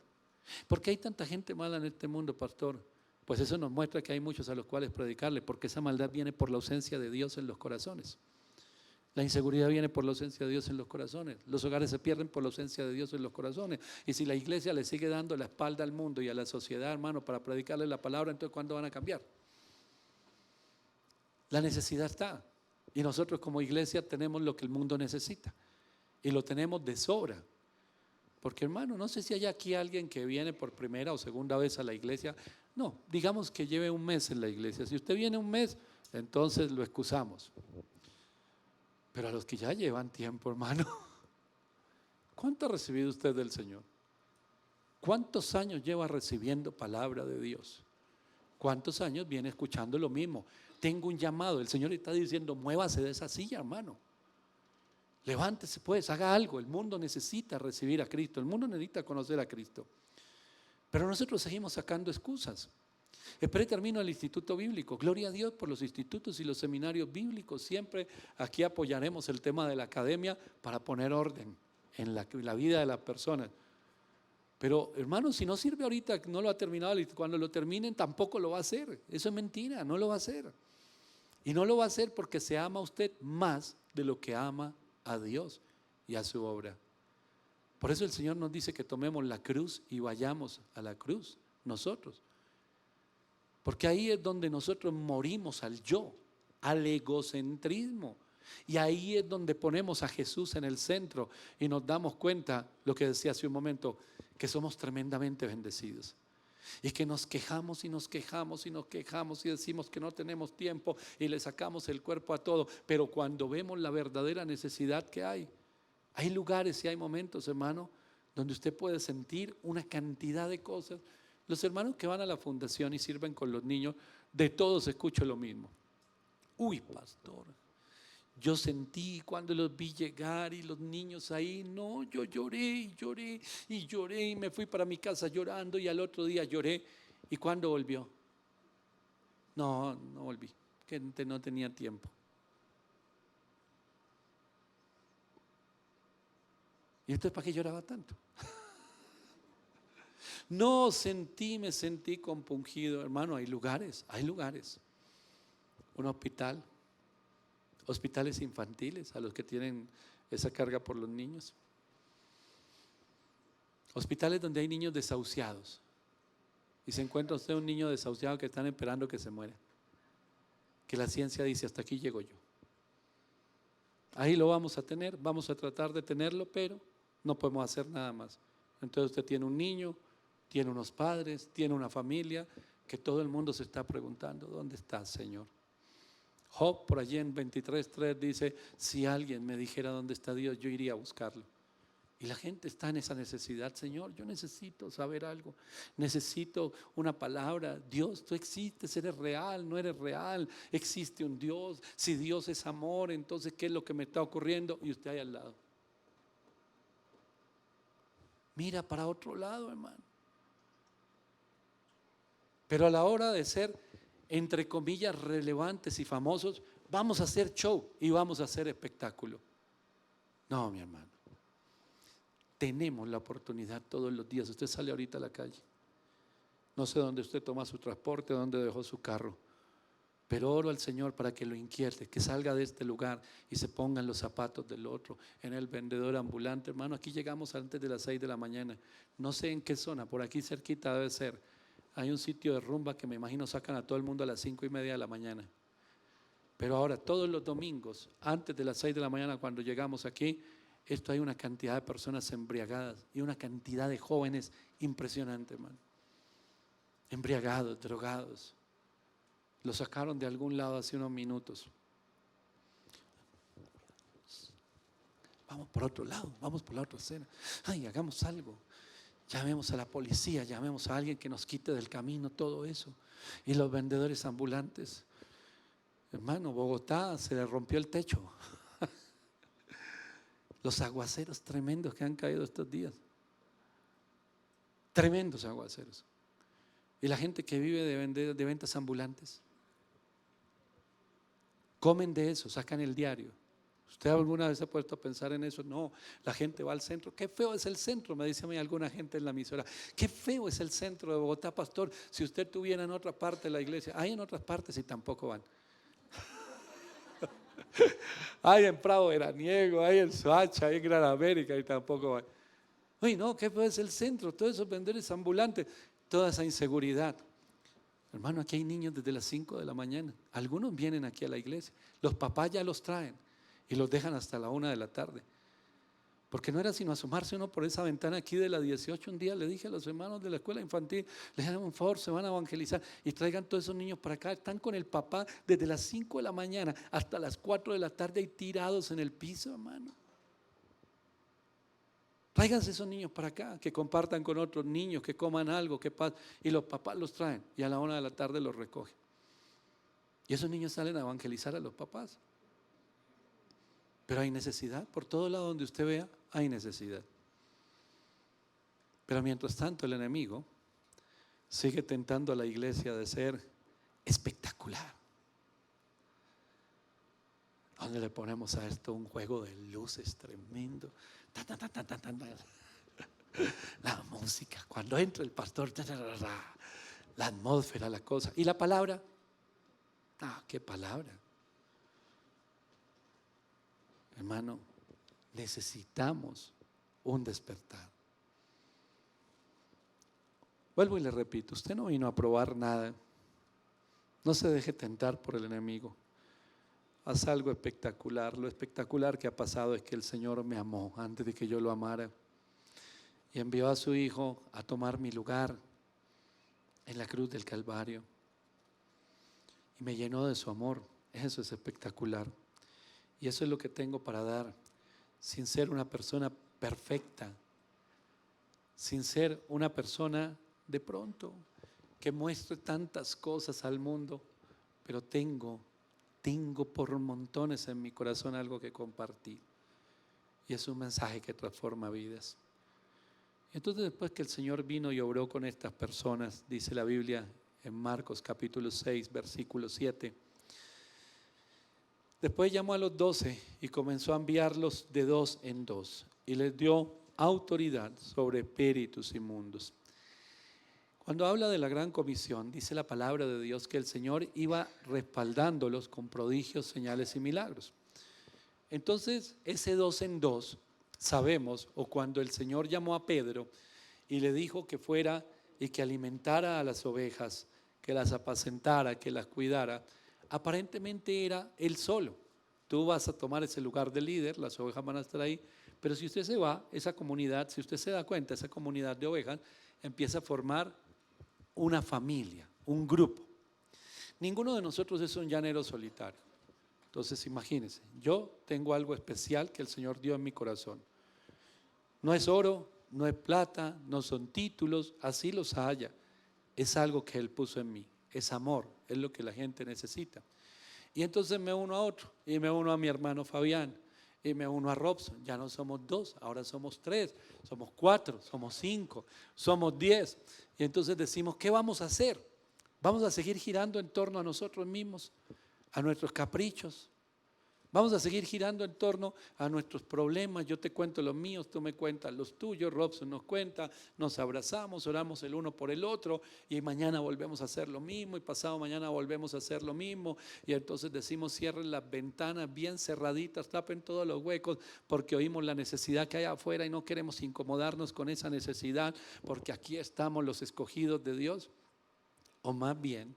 ¿Por qué hay tanta gente mala en este mundo, pastor? Pues eso nos muestra que hay muchos a los cuales predicarle, porque esa maldad viene por la ausencia de Dios en los corazones. La inseguridad viene por la ausencia de Dios en los corazones. Los hogares se pierden por la ausencia de Dios en los corazones. Y si la iglesia le sigue dando la espalda al mundo y a la sociedad, hermano, para predicarle la palabra, entonces ¿cuándo van a cambiar? La necesidad está. Y nosotros como iglesia tenemos lo que el mundo necesita. Y lo tenemos de sobra. Porque hermano, no sé si hay aquí alguien que viene por primera o segunda vez a la iglesia. No, digamos que lleve un mes en la iglesia. Si usted viene un mes, entonces lo excusamos. Pero a los que ya llevan tiempo, hermano, ¿cuánto ha recibido usted del Señor? ¿Cuántos años lleva recibiendo palabra de Dios? ¿Cuántos años viene escuchando lo mismo? Tengo un llamado, el Señor está diciendo, muévase de esa silla, hermano. Levántese pues, haga algo. El mundo necesita recibir a Cristo, el mundo necesita conocer a Cristo. Pero nosotros seguimos sacando excusas. Espero y termino el instituto bíblico. Gloria a Dios por los institutos y los seminarios bíblicos. Siempre aquí apoyaremos el tema de la academia para poner orden en la vida de las personas. Pero hermano, si no sirve ahorita, no lo ha terminado, cuando lo terminen tampoco lo va a hacer. Eso es mentira, no lo va a hacer. Y no lo va a hacer porque se ama a usted más de lo que ama a Dios y a su obra. Por eso el Señor nos dice que tomemos la cruz y vayamos a la cruz nosotros. Porque ahí es donde nosotros morimos al yo, al egocentrismo. Y ahí es donde ponemos a Jesús en el centro y nos damos cuenta, lo que decía hace un momento, que somos tremendamente bendecidos. Y que nos quejamos y nos quejamos y nos quejamos y decimos que no tenemos tiempo y le sacamos el cuerpo a todo. Pero cuando vemos la verdadera necesidad que hay lugares y hay momentos, hermano, donde usted puede sentir una cantidad de cosas. Los hermanos que van a la fundación y sirven con los niños, de todos escucho lo mismo. Uy, pastor, yo sentí cuando los vi llegar y los niños ahí, no, yo lloré y lloré y lloré y me fui para mi casa llorando y al otro día lloré. ¿Y cuándo volvió? No volví, que no tenía tiempo. ¿Y entonces para qué lloraba tanto? No me sentí compungido, hermano. Hay lugares. Un hospital, hospitales infantiles a los que tienen esa carga por los niños. Hospitales donde hay niños desahuciados. Y se encuentra usted un niño desahuciado que están esperando que se muera. Que la ciencia dice, hasta aquí llego yo. Ahí lo vamos a tener, vamos a tratar de tenerlo, pero no podemos hacer nada más. Entonces usted tiene un niño, tiene unos padres, tiene una familia, que todo el mundo se está preguntando, ¿dónde está, Señor? Job por allí en 23:3 dice, si alguien me dijera dónde está Dios, yo iría a buscarlo. Y la gente está en esa necesidad, Señor, yo necesito saber algo, necesito una palabra. Dios, tú existes, eres real, no eres real, existe un Dios. Si Dios es amor, entonces ¿qué es lo que me está ocurriendo? Y usted ahí al lado. Mira para otro lado, hermano. Pero a la hora de ser, entre comillas, relevantes y famosos, vamos a hacer show y vamos a hacer espectáculo. No, mi hermano. Tenemos la oportunidad todos los días. Usted sale ahorita a la calle. No sé dónde usted toma su transporte, dónde dejó su carro. Pero oro al Señor para que lo inquiete, que salga de este lugar y se pongan los zapatos del otro, en el vendedor ambulante. Hermano, aquí llegamos antes de las 6 de la mañana. No sé en qué zona, por aquí cerquita debe ser. Hay un sitio de rumba que me imagino sacan a todo el mundo a las 5:30 de la mañana. Pero ahora, todos los domingos, antes de las 6 de la mañana, cuando llegamos aquí, hay una cantidad de personas embriagadas y una cantidad de jóvenes impresionante, hermano. Embriagados, drogados. Lo sacaron de algún lado hace unos minutos. Vamos por otro lado, vamos por la otra escena. Ay, hagamos algo. Llamemos a la policía, llamemos a alguien que nos quite del camino todo eso. Y los vendedores ambulantes. Hermano, Bogotá se le rompió el techo. Los aguaceros tremendos que han caído estos días. Tremendos aguaceros. Y la gente que vive de ventas ambulantes. Comen de eso, sacan el diario. ¿Usted alguna vez se ha puesto a pensar en eso? No, la gente va al centro. Qué feo es el centro, me dice a mí alguna gente en la emisora. Qué feo es el centro de Bogotá, pastor. Si usted estuviera en otra parte de la iglesia, hay en otras partes y tampoco van. Hay en Prado Veraniego, hay en Soacha, hay en Gran América y tampoco van. Uy, no, qué feo es el centro, todos esos vendedores ambulantes, toda esa inseguridad. Hermano, aquí hay niños desde las 5 de la mañana. Algunos vienen aquí a la iglesia. Los papás ya los traen y los dejan hasta la 1 de la tarde. Porque no era sino asomarse uno por esa ventana aquí de la 18. Un día le dije a los hermanos de la escuela infantil, les hagan un favor, se van a evangelizar y traigan todos esos niños para acá. Están con el papá desde las 5 de la mañana hasta las 4 de la tarde y tirados en el piso, hermano. Tráiganse esos niños para acá, que compartan con otros niños, que coman algo, que pasen. Y los papás los traen y a la 1 de la tarde los recogen. Y esos niños salen a evangelizar a los papás. Pero hay necesidad, por todo lado donde usted vea, hay necesidad. Pero mientras tanto el enemigo sigue tentando a la iglesia de ser espectacular. ¿Dónde le ponemos a esto un juego de luces tremendo? La música, cuando entra el pastor, la atmósfera, la cosa. ¿Y la palabra? ¿Qué palabra? Hermano, necesitamos un despertar. Vuelvo y le repito, usted no vino a probar nada. No se deje tentar por el enemigo. Haz algo espectacular. Lo espectacular que ha pasado es que el Señor me amó antes de que yo lo amara y envió a su Hijo a tomar mi lugar en la cruz del Calvario y me llenó de su amor. Eso es espectacular y eso es lo que tengo para dar, sin ser una persona perfecta, sin ser una persona de pronto que muestre tantas cosas al mundo, pero tengo por montones en mi corazón algo que compartir y es un mensaje que transforma vidas. Entonces, después que el Señor vino y obró con estas personas, dice la Biblia en Marcos capítulo 6 versículo 7, después llamó a los 12 y comenzó a enviarlos de 2 en 2 y les dio autoridad sobre espíritus inmundos. Cuando habla de la gran comisión, dice la palabra de Dios que el Señor iba respaldándolos con prodigios, señales y milagros. Entonces, ese 2 en 2, sabemos, o cuando el Señor llamó a Pedro y le dijo que fuera y que alimentara a las ovejas, que las apacentara, que las cuidara, aparentemente era él solo. Tú vas a tomar ese lugar de líder, las ovejas van a estar ahí, pero si usted se va, esa comunidad, si usted se da cuenta, esa comunidad de ovejas empieza a formar una familia, un grupo. Ninguno de nosotros es un llanero solitario. Entonces imagínense, yo tengo algo especial que el Señor dio en mi corazón. No es oro, no es plata, no son títulos, así los haya. Es algo que Él puso en mí, es amor, es lo que la gente necesita. Y entonces me uno a otro, y me uno a mi hermano Fabián, y me uno a Robson. Ya no somos 2, ahora somos 3, somos 4, somos 5, somos 10. Y entonces decimos, ¿qué vamos a hacer? ¿Vamos a seguir girando en torno a nosotros mismos, a nuestros caprichos? ¿Vamos a seguir girando en torno a nuestros problemas? Yo te cuento los míos, tú me cuentas los tuyos, Robson nos cuenta, nos abrazamos, oramos el uno por el otro y mañana volvemos a hacer lo mismo y pasado mañana volvemos a hacer lo mismo y entonces decimos cierren las ventanas bien cerraditas, tapen todos los huecos porque oímos la necesidad que hay afuera y no queremos incomodarnos con esa necesidad porque aquí estamos los escogidos de Dios. O más bien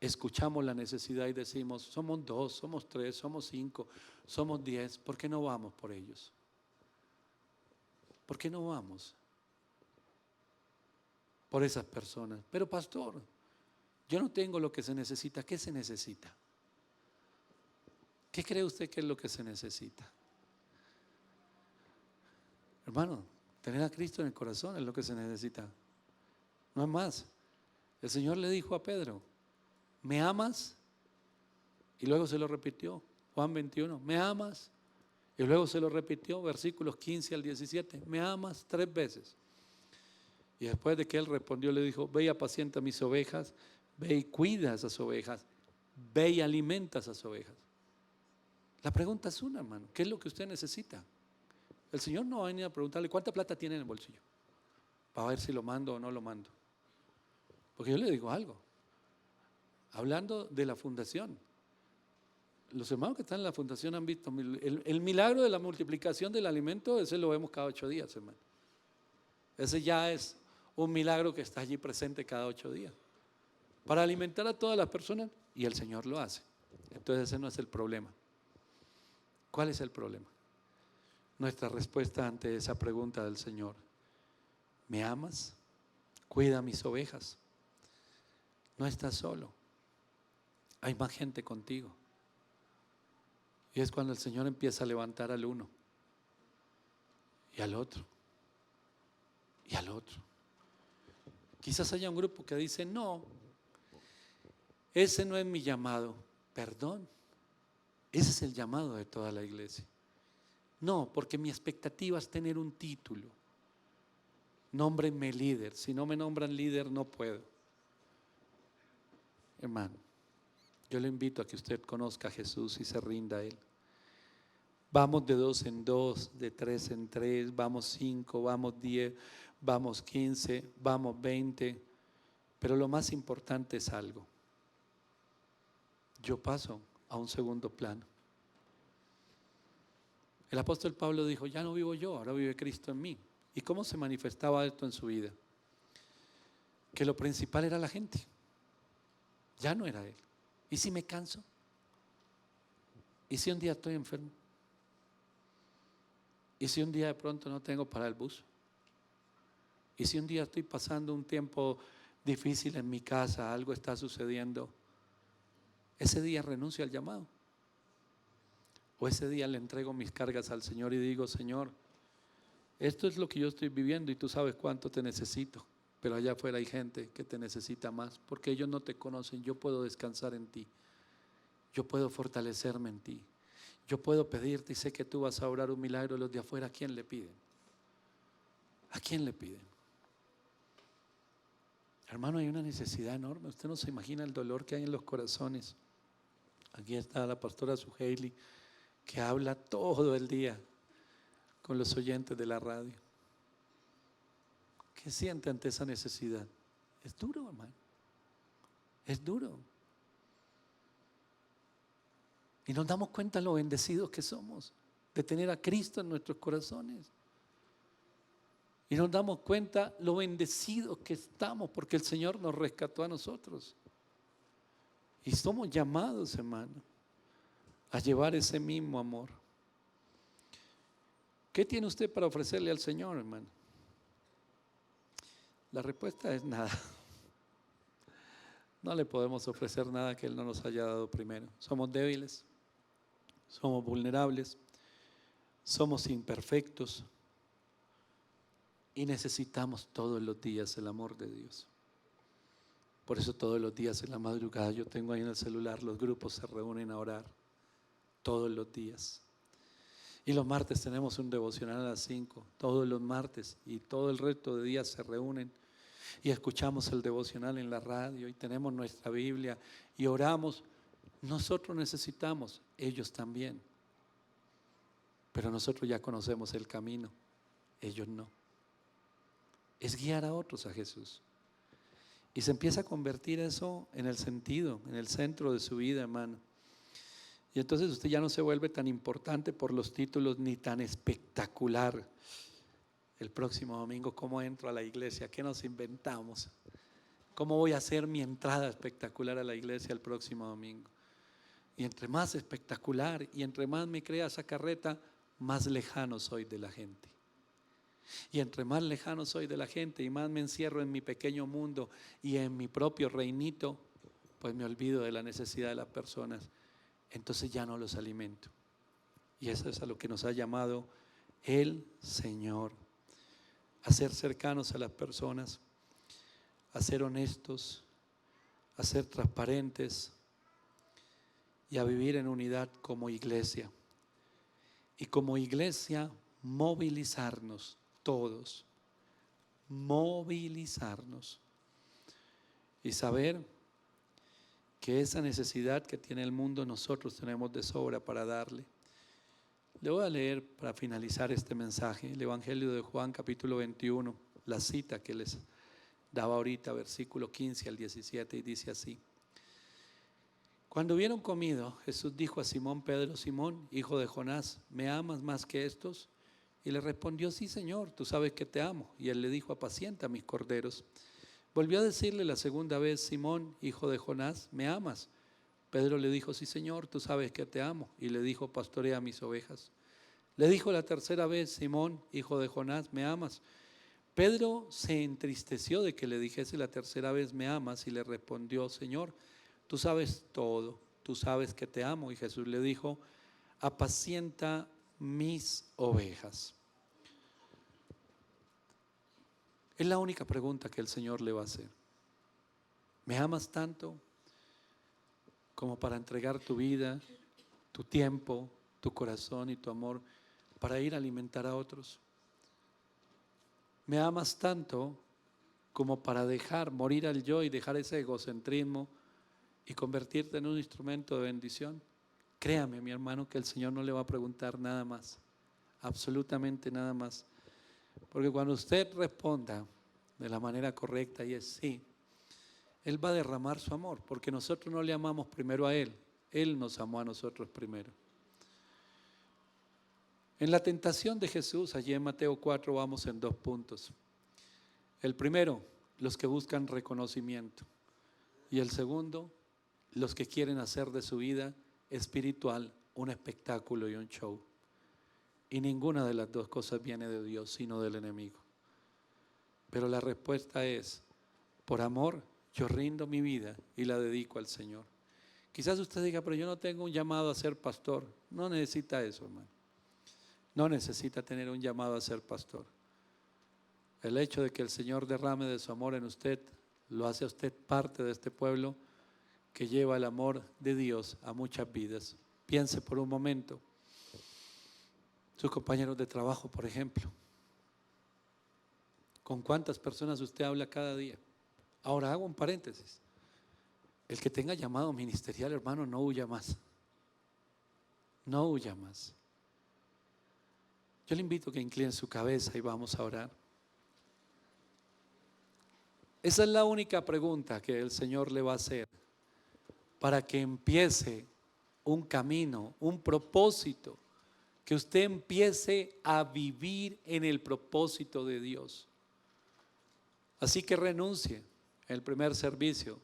escuchamos la necesidad y decimos, somos 2, somos 3, somos 5, somos 10, ¿por qué no vamos por ellos? ¿Por qué no vamos por esas personas? Pero pastor, yo no tengo lo que se necesita. ¿Qué se necesita? ¿Qué cree usted que es lo que se necesita? Hermano, tener a Cristo en el corazón es lo que se necesita. No es más. El Señor le dijo a Pedro, ¿me amas? Y luego se lo repitió, Juan 21, ¿me amas? Y luego se lo repitió, versículos 15 al 17, ¿me amas? 3 veces. Y después de que él respondió, le dijo, ve y apacienta mis ovejas, ve y cuida a esas ovejas, ve y alimenta a esas ovejas. La pregunta es una, hermano. ¿Qué es lo que usted necesita? El Señor no va a venir a preguntarle cuánta plata tiene en el bolsillo para ver si lo mando o no lo mando. Porque yo le digo algo. Hablando de la fundación, los hermanos que están en la fundación han visto el milagro de la multiplicación del alimento. Ese lo vemos cada 8 días, hermano. Ese ya es un milagro que está allí presente cada 8 días para alimentar a todas las personas, y el Señor lo hace. Entonces ese no es el problema. ¿Cuál es el problema? Nuestra respuesta ante esa pregunta del Señor: ¿me amas? Cuida mis ovejas. No estás solo, hay más gente contigo. Y es cuando el Señor empieza a levantar al uno, y al otro, y al otro. Quizás haya un grupo que dice: no, ese no es mi llamado. Perdón, ese es el llamado de toda la iglesia. No, porque mi expectativa es tener un título. Nómbrenme líder. Si no me nombran líder, no puedo. Hermano, yo le invito a que usted conozca a Jesús y se rinda a Él. Vamos de 2 en 2, de 3 en 3, vamos 5, vamos 10, vamos 15, vamos 20. Pero lo más importante es algo. Yo paso a un segundo plano. El apóstol Pablo dijo: ya no vivo yo, ahora vive Cristo en mí. ¿Y cómo se manifestaba esto en su vida? Que lo principal era la gente, ya no era él. ¿Y si me canso? ¿Y si un día estoy enfermo? ¿Y si un día de pronto no tengo para el bus? ¿Y si un día estoy pasando un tiempo difícil en mi casa, algo está sucediendo? Ese día renuncio al llamado. O ese día le entrego mis cargas al Señor y digo: Señor, esto es lo que yo estoy viviendo y tú sabes cuánto te necesito, pero allá afuera hay gente que te necesita más, porque ellos no te conocen. Yo puedo descansar en ti, yo puedo fortalecerme en ti, yo puedo pedirte, y sé que tú vas a obrar un milagro. Los de afuera, ¿a quién le piden? ¿A quién le piden? Hermano, hay una necesidad enorme. Usted no se imagina el dolor que hay en los corazones. Aquí está la pastora Suheili, que habla todo el día con los oyentes de la radio. ¿Qué siente ante esa necesidad? Es duro, hermano. Es duro. Y nos damos cuenta lo bendecidos que somos de tener a Cristo en nuestros corazones. Y nos damos cuenta lo bendecidos que estamos porque el Señor nos rescató a nosotros. Y somos llamados, hermano, a llevar ese mismo amor. ¿Qué tiene usted para ofrecerle al Señor, hermano? La respuesta es nada. No le podemos ofrecer nada que Él no nos haya dado primero. Somos débiles, somos vulnerables, somos imperfectos y necesitamos todos los días el amor de Dios. Por eso todos los días en la madrugada, yo tengo ahí en el celular, los grupos se reúnen a orar todos los días. Y los martes tenemos un devocional a las 5, todos los martes, y todo el resto de días se reúnen y escuchamos el devocional en la radio y tenemos nuestra Biblia y oramos. Nosotros necesitamos, ellos también, pero nosotros ya conocemos el camino, ellos no. Es guiar a otros a Jesús. Y se empieza a convertir eso en el sentido, en el centro de su vida, hermano. Y entonces usted ya no se vuelve tan importante por los títulos ni tan espectacular. El próximo domingo, ¿cómo entro a la iglesia? ¿Qué nos inventamos? ¿Cómo voy a hacer mi entrada espectacular a la iglesia el próximo domingo? Y entre más espectacular y entre más me crea esa carreta, más lejano soy de la gente. Y entre más lejano soy de la gente y más me encierro en mi pequeño mundo y en mi propio reinito, pues me olvido de la necesidad de las personas. Entonces ya no los alimento. Y eso es a lo que nos ha llamado el Señor. A ser cercanos a las personas, a ser honestos, a ser transparentes y a vivir en unidad como iglesia. Y como iglesia movilizarnos todos, movilizarnos y saber que esa necesidad que tiene el mundo nosotros tenemos de sobra para darle. Le voy a leer para finalizar este mensaje el Evangelio de Juan capítulo 21, la cita que les daba ahorita, versículo 15 al 17, y dice así. Cuando hubieron comido, Jesús dijo a Simón Pedro: Simón, hijo de Jonás, ¿me amas más que estos? Y le respondió: sí, Señor, tú sabes que te amo. Y él le dijo: apacienta mis corderos. Volvió a decirle la segunda vez: Simón, hijo de Jonás, ¿me amas? Pedro le dijo: sí, Señor, tú sabes que te amo. Y le dijo: pastorea mis ovejas. Le dijo la tercera vez: Simón, hijo de Jonás, ¿me amas? Pedro se entristeció de que le dijese la tercera vez: ¿me amas? Y le respondió: Señor, tú sabes todo, tú sabes que te amo. Y Jesús le dijo: apacienta mis ovejas. Es la única pregunta que el Señor le va a hacer. ¿Me amas tanto como para entregar tu vida, tu tiempo, tu corazón y tu amor para ir a alimentar a otros? ¿Me amas tanto como para dejar morir al yo y dejar ese egocentrismo y convertirte en un instrumento de bendición? Créame, mi hermano, que el Señor no le va a preguntar nada más, absolutamente nada más. Porque cuando usted responda de la manera correcta y es sí, Él va a derramar su amor, porque nosotros no le amamos primero a Él, Él nos amó a nosotros primero. En la tentación de Jesús, allí en Mateo 4, vamos en 2 puntos. El primero, los que buscan reconocimiento. Y el segundo, los que quieren hacer de su vida espiritual un espectáculo y un show. Y ninguna de las dos cosas viene de Dios, sino del enemigo. Pero la respuesta es: por amor, yo rindo mi vida y la dedico al Señor. Quizás usted diga: pero yo no tengo un llamado a ser pastor. No necesita eso, hermano. No necesita tener un llamado a ser pastor. El hecho de que el Señor derrame de su amor en usted, lo hace a usted parte de este pueblo que lleva el amor de Dios a muchas vidas. Piense por un momento, sus compañeros de trabajo, por ejemplo. ¿Con cuántas personas usted habla cada día? Ahora hago un paréntesis. El que tenga llamado ministerial, hermano, no huya más. No huya más. Yo le invito a que incline su cabeza y vamos a orar. Esa es la única pregunta que el Señor le va a hacer para que empiece un camino, un propósito, que usted empiece a vivir en el propósito de Dios. Así que renuncie en el primer servicio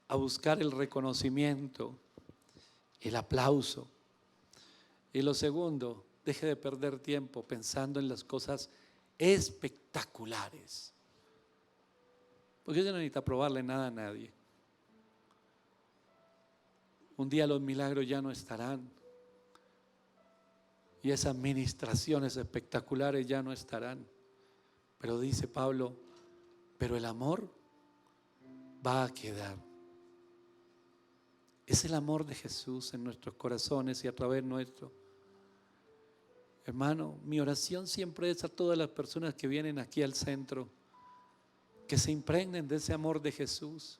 a buscar el reconocimiento, el aplauso. Y lo segundo, deje de perder tiempo pensando en las cosas espectaculares. Porque usted no necesita probarle nada a nadie. Un día los milagros ya no estarán. Y esas ministraciones espectaculares ya no estarán. Pero dice Pablo, pero el amor va a quedar. Es el amor de Jesús en nuestros corazones y a través nuestro. Hermano, mi oración siempre es a todas las personas que vienen aquí al centro, que se impregnen de ese amor de Jesús.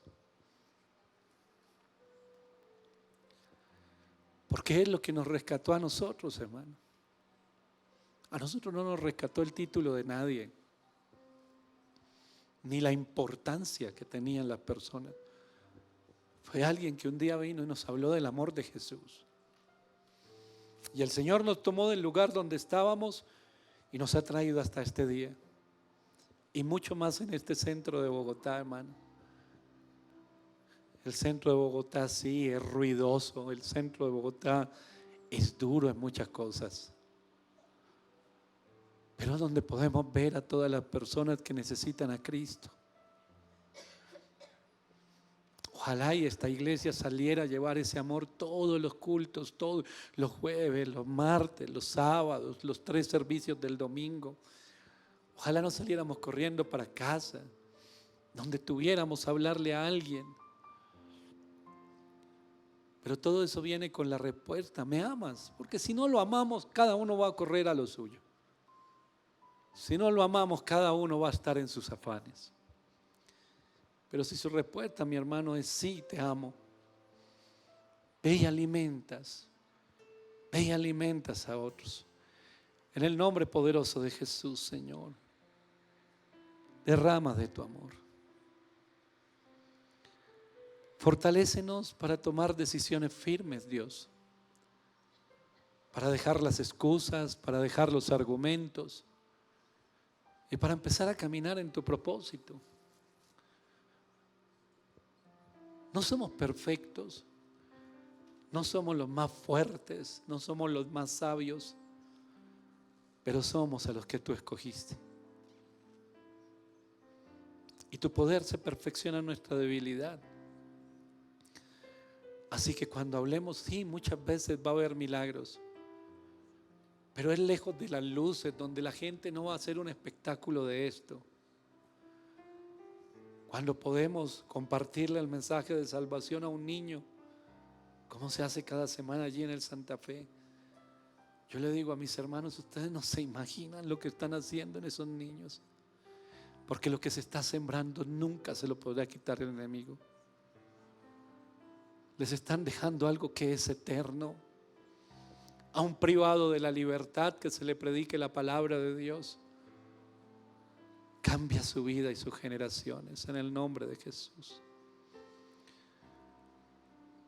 Porque es lo que nos rescató a nosotros, hermano. A nosotros no nos rescató el título de nadie, ni la importancia que tenían las personas. Fue alguien que un día vino y nos habló del amor de Jesús. Y el Señor nos tomó del lugar donde estábamos y nos ha traído hasta este día. Y mucho más en este centro de Bogotá, hermano. El centro de Bogotá sí es ruidoso, el centro de Bogotá es duro en muchas cosas. Pero es donde podemos ver a todas las personas que necesitan a Cristo. Ojalá y esta iglesia saliera a llevar ese amor todos los cultos, todos los jueves, los martes, los sábados, los 3 servicios del domingo. Ojalá no saliéramos corriendo para casa, donde tuviéramos a hablarle a alguien. Pero todo eso viene con la respuesta: ¿me amas? Porque si no lo amamos, cada uno va a correr a lo suyo. Si no lo amamos, cada uno va a estar en sus afanes. Pero si su respuesta, mi hermano, es sí, te amo, ve y alimentas, Ve y alimentas a otros. En el nombre poderoso de Jesús, Señor, derrama de tu amor. Fortalécenos para tomar decisiones firmes, Dios. Para dejar las excusas, para dejar los argumentos y para empezar a caminar en tu propósito. No somos perfectos, no somos los más fuertes, no somos los más sabios, pero somos a los que tú escogiste. Y tu poder se perfecciona en nuestra debilidad. Así que cuando hablemos, sí, muchas veces va a haber milagros, pero es lejos de las luces, donde la gente no va a hacer un espectáculo de esto. Cuando podemos compartirle el mensaje de salvación a un niño, como se hace cada semana allí en el Santa Fe, yo le digo a mis hermanos, ustedes no se imaginan lo que están haciendo en esos niños, porque lo que se está sembrando nunca se lo podrá quitar el enemigo. Les están dejando algo que es eterno. A un privado de la libertad que se le predique la palabra de Dios, cambia su vida y sus generaciones en el nombre de Jesús.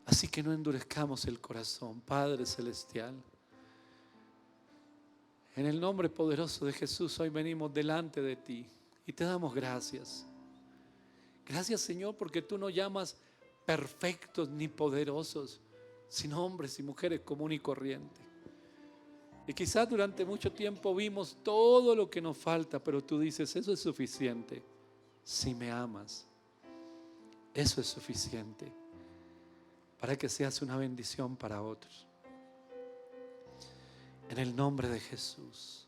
Así que no endurezcamos el corazón, Padre Celestial. En el nombre poderoso de Jesús hoy venimos delante de ti y te damos gracias. Gracias, Señor, porque tú no llamas perfectos ni poderosos, sino hombres y mujeres comunes y corrientes. Y quizás durante mucho tiempo vimos todo lo que nos falta, pero tú dices, eso es suficiente. Si me amas, eso es suficiente para que seas una bendición para otros. En el nombre de Jesús,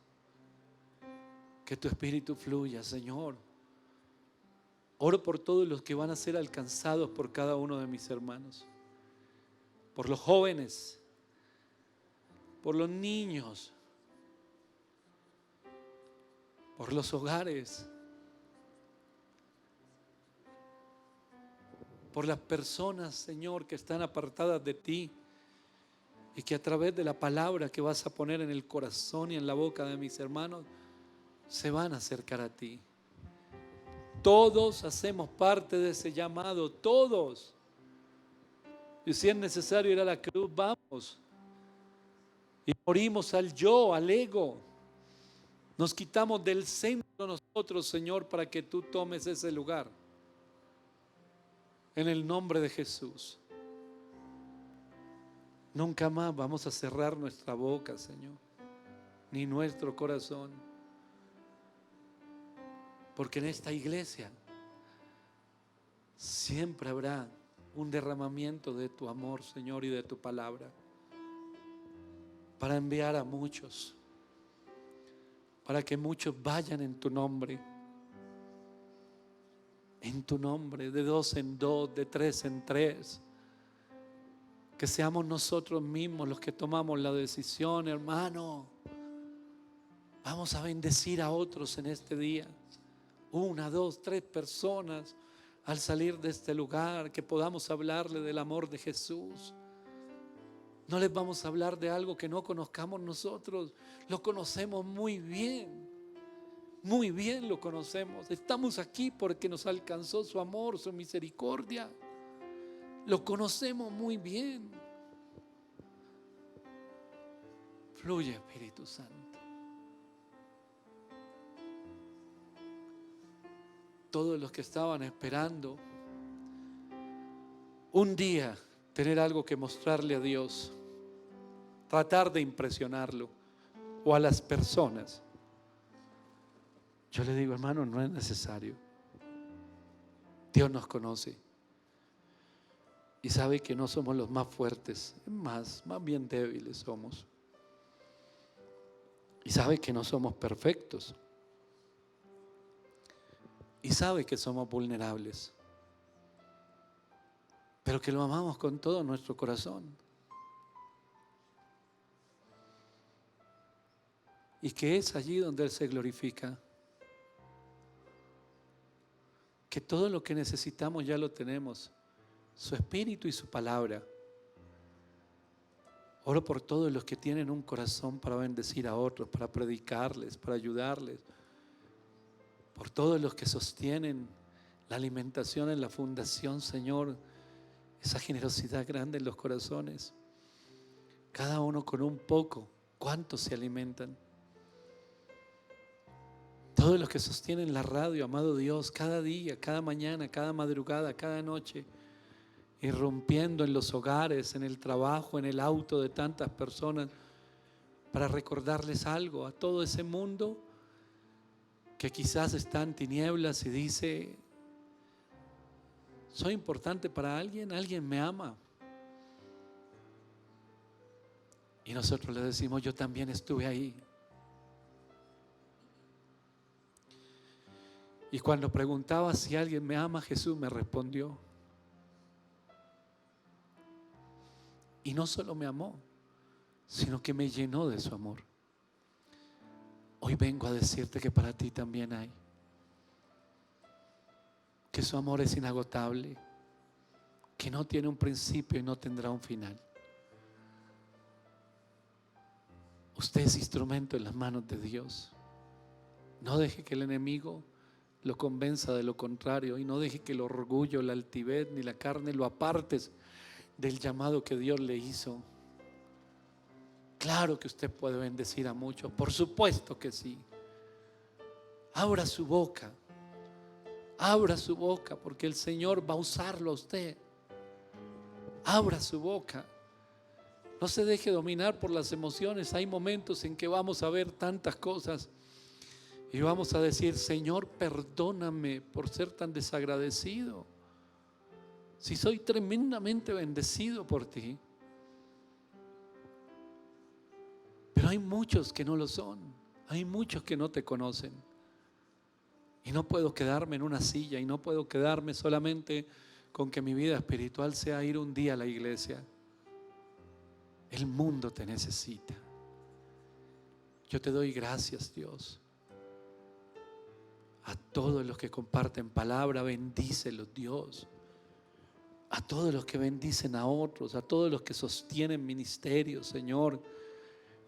que tu espíritu fluya, Señor. Oro por todos los que van a ser alcanzados por cada uno de mis hermanos, por los jóvenes, por los niños, por los hogares, por las personas, Señor, que están apartadas de ti y que a través de la palabra que vas a poner en el corazón y en la boca de mis hermanos se van a acercar a ti. Todos hacemos parte de ese llamado, todos. Y si es necesario ir a la cruz, vamos. Y morimos al yo, al ego. Nos quitamos del centro nosotros, Señor, para que tú tomes ese lugar. En el nombre de Jesús. Nunca más vamos a cerrar nuestra boca, Señor, ni nuestro corazón. Porque en esta iglesia siempre habrá un derramamiento de tu amor, Señor, y de tu palabra, para enviar a muchos, para que muchos vayan en tu nombre, de 2 en 2, de 3 en 3. Que seamos nosotros mismos los que tomamos la decisión, hermano. Vamos a bendecir a otros en este día. 1, 2, 3 personas al salir de este lugar, que podamos hablarle del amor de Jesús. No les vamos a hablar de algo que no conozcamos nosotros. Lo conocemos muy bien. Muy bien lo conocemos. Estamos aquí porque nos alcanzó su amor, su misericordia. Lo conocemos muy bien. Fluye, Espíritu Santo. Todos los que estaban esperando un día tener algo que mostrarle a Dios, tratar de impresionarlo o a las personas, yo le digo, hermano, no es necesario. Dios nos conoce y sabe que no somos los más fuertes, más bien débiles somos, y sabe que no somos perfectos. Y sabe que somos vulnerables, pero que lo amamos con todo nuestro corazón. Y que es allí donde Él se glorifica. Que todo lo que necesitamos ya lo tenemos. Su Espíritu y su palabra. Oro por todos los que tienen un corazón para bendecir a otros, para predicarles, para ayudarles. Por todos los que sostienen la alimentación en la fundación, Señor. Esa generosidad grande en los corazones. Cada uno con un poco. ¿Cuántos se alimentan? Todos los que sostienen la radio, amado Dios, cada día, cada mañana, cada madrugada, cada noche, irrumpiendo en los hogares, en el trabajo, en el auto de tantas personas, para recordarles algo a todo ese mundo que quizás está en tinieblas y dice: soy importante para alguien, alguien me ama. Y nosotros le decimos: yo también estuve ahí. Y cuando preguntaba si alguien me ama, Jesús me respondió. Y no solo me amó, sino que me llenó de su amor. Hoy vengo a decirte que para ti también hay. Que su amor es inagotable, que no tiene un principio y no tendrá un final. Usted es instrumento en las manos de Dios. No deje que el enemigo lo convenza de lo contrario, y no deje que el orgullo, la altivez ni la carne lo apartes del llamado que Dios le hizo. Claro que usted puede bendecir a muchos, por supuesto que sí. Abra su boca, porque el Señor va a usarlo a usted. Abra su boca. No se deje dominar por las emociones. Hay momentos en que vamos a ver tantas cosas y vamos a decir: Señor, perdóname por ser tan desagradecido. Si soy tremendamente bendecido por ti. Pero hay muchos que no lo son. Hay muchos que no te conocen. Y no puedo quedarme en una silla, y no puedo quedarme solamente con que mi vida espiritual sea ir un día a la iglesia. El mundo te necesita. Yo te doy gracias, Dios. A todos los que comparten palabra, bendícelos, Dios. A todos los que bendicen a otros, a todos los que sostienen ministerios, Señor,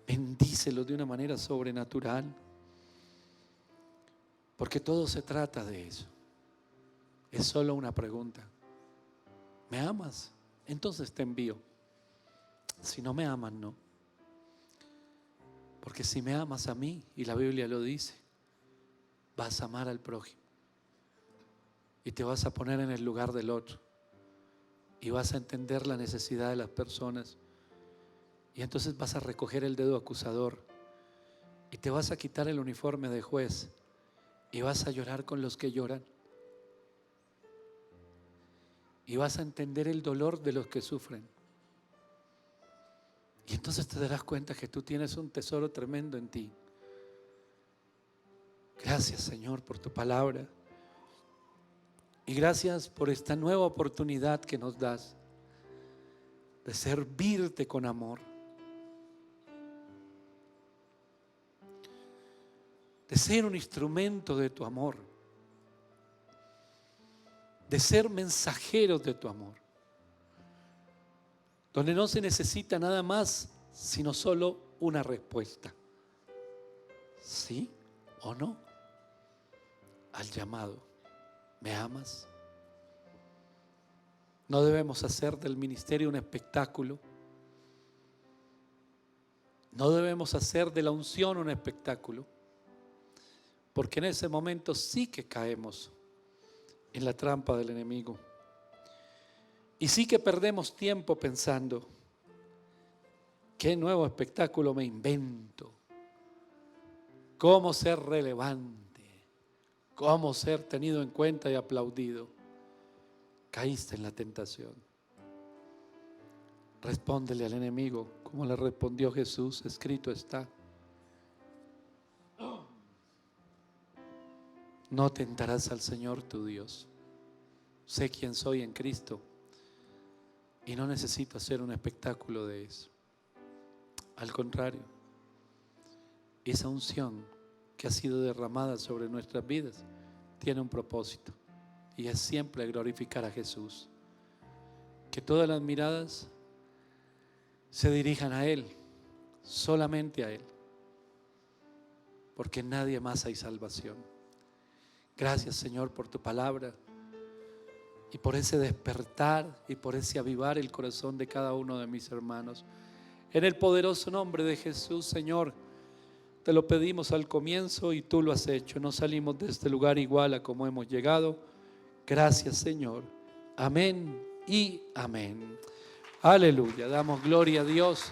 bendícelos de una manera sobrenatural. Porque todo se trata de eso. Es solo una pregunta: ¿me amas? Entonces te envío. Si no me amas, no. Porque si me amas a mí, y la Biblia lo dice, vas a amar al prójimo. Y te vas a poner en el lugar del otro. Y vas a entender la necesidad de las personas. Y entonces vas a recoger el dedo acusador. Y te vas a quitar el uniforme de juez. Y vas a llorar con los que lloran. Y vas a entender el dolor de los que sufren. Y entonces te darás cuenta que tú tienes un tesoro tremendo en ti. Gracias, Señor, por tu palabra. Y gracias por esta nueva oportunidad que nos das de servirte con amor. De ser un instrumento de tu amor. De ser mensajeros de tu amor. Donde no se necesita nada más, sino solo una respuesta. ¿Sí o no? Al llamado. ¿Me amas? No debemos hacer del ministerio un espectáculo. No debemos hacer de la unción un espectáculo. Porque en ese momento sí que caemos en la trampa del enemigo. Y sí que perdemos tiempo pensando: ¿qué nuevo espectáculo me invento? ¿Cómo ser relevante? ¿Cómo ser tenido en cuenta y aplaudido? Caíste en la tentación. Respóndele al enemigo como le respondió Jesús: escrito está. No tentarás al Señor tu Dios. Sé quién soy en Cristo y no necesito hacer un espectáculo de eso. Al contrario, esa unción que ha sido derramada sobre nuestras vidas tiene un propósito, y es siempre glorificar a Jesús. Que todas las miradas se dirijan a Él, solamente a Él, porque en nadie más hay salvación. Gracias, Señor, por tu palabra y por ese despertar y por ese avivar el corazón de cada uno de mis hermanos. En el poderoso nombre de Jesús, Señor, te lo pedimos al comienzo y tú lo has hecho. No salimos de este lugar igual a como hemos llegado. Gracias, Señor. Amén y amén. Aleluya. Damos gloria a Dios.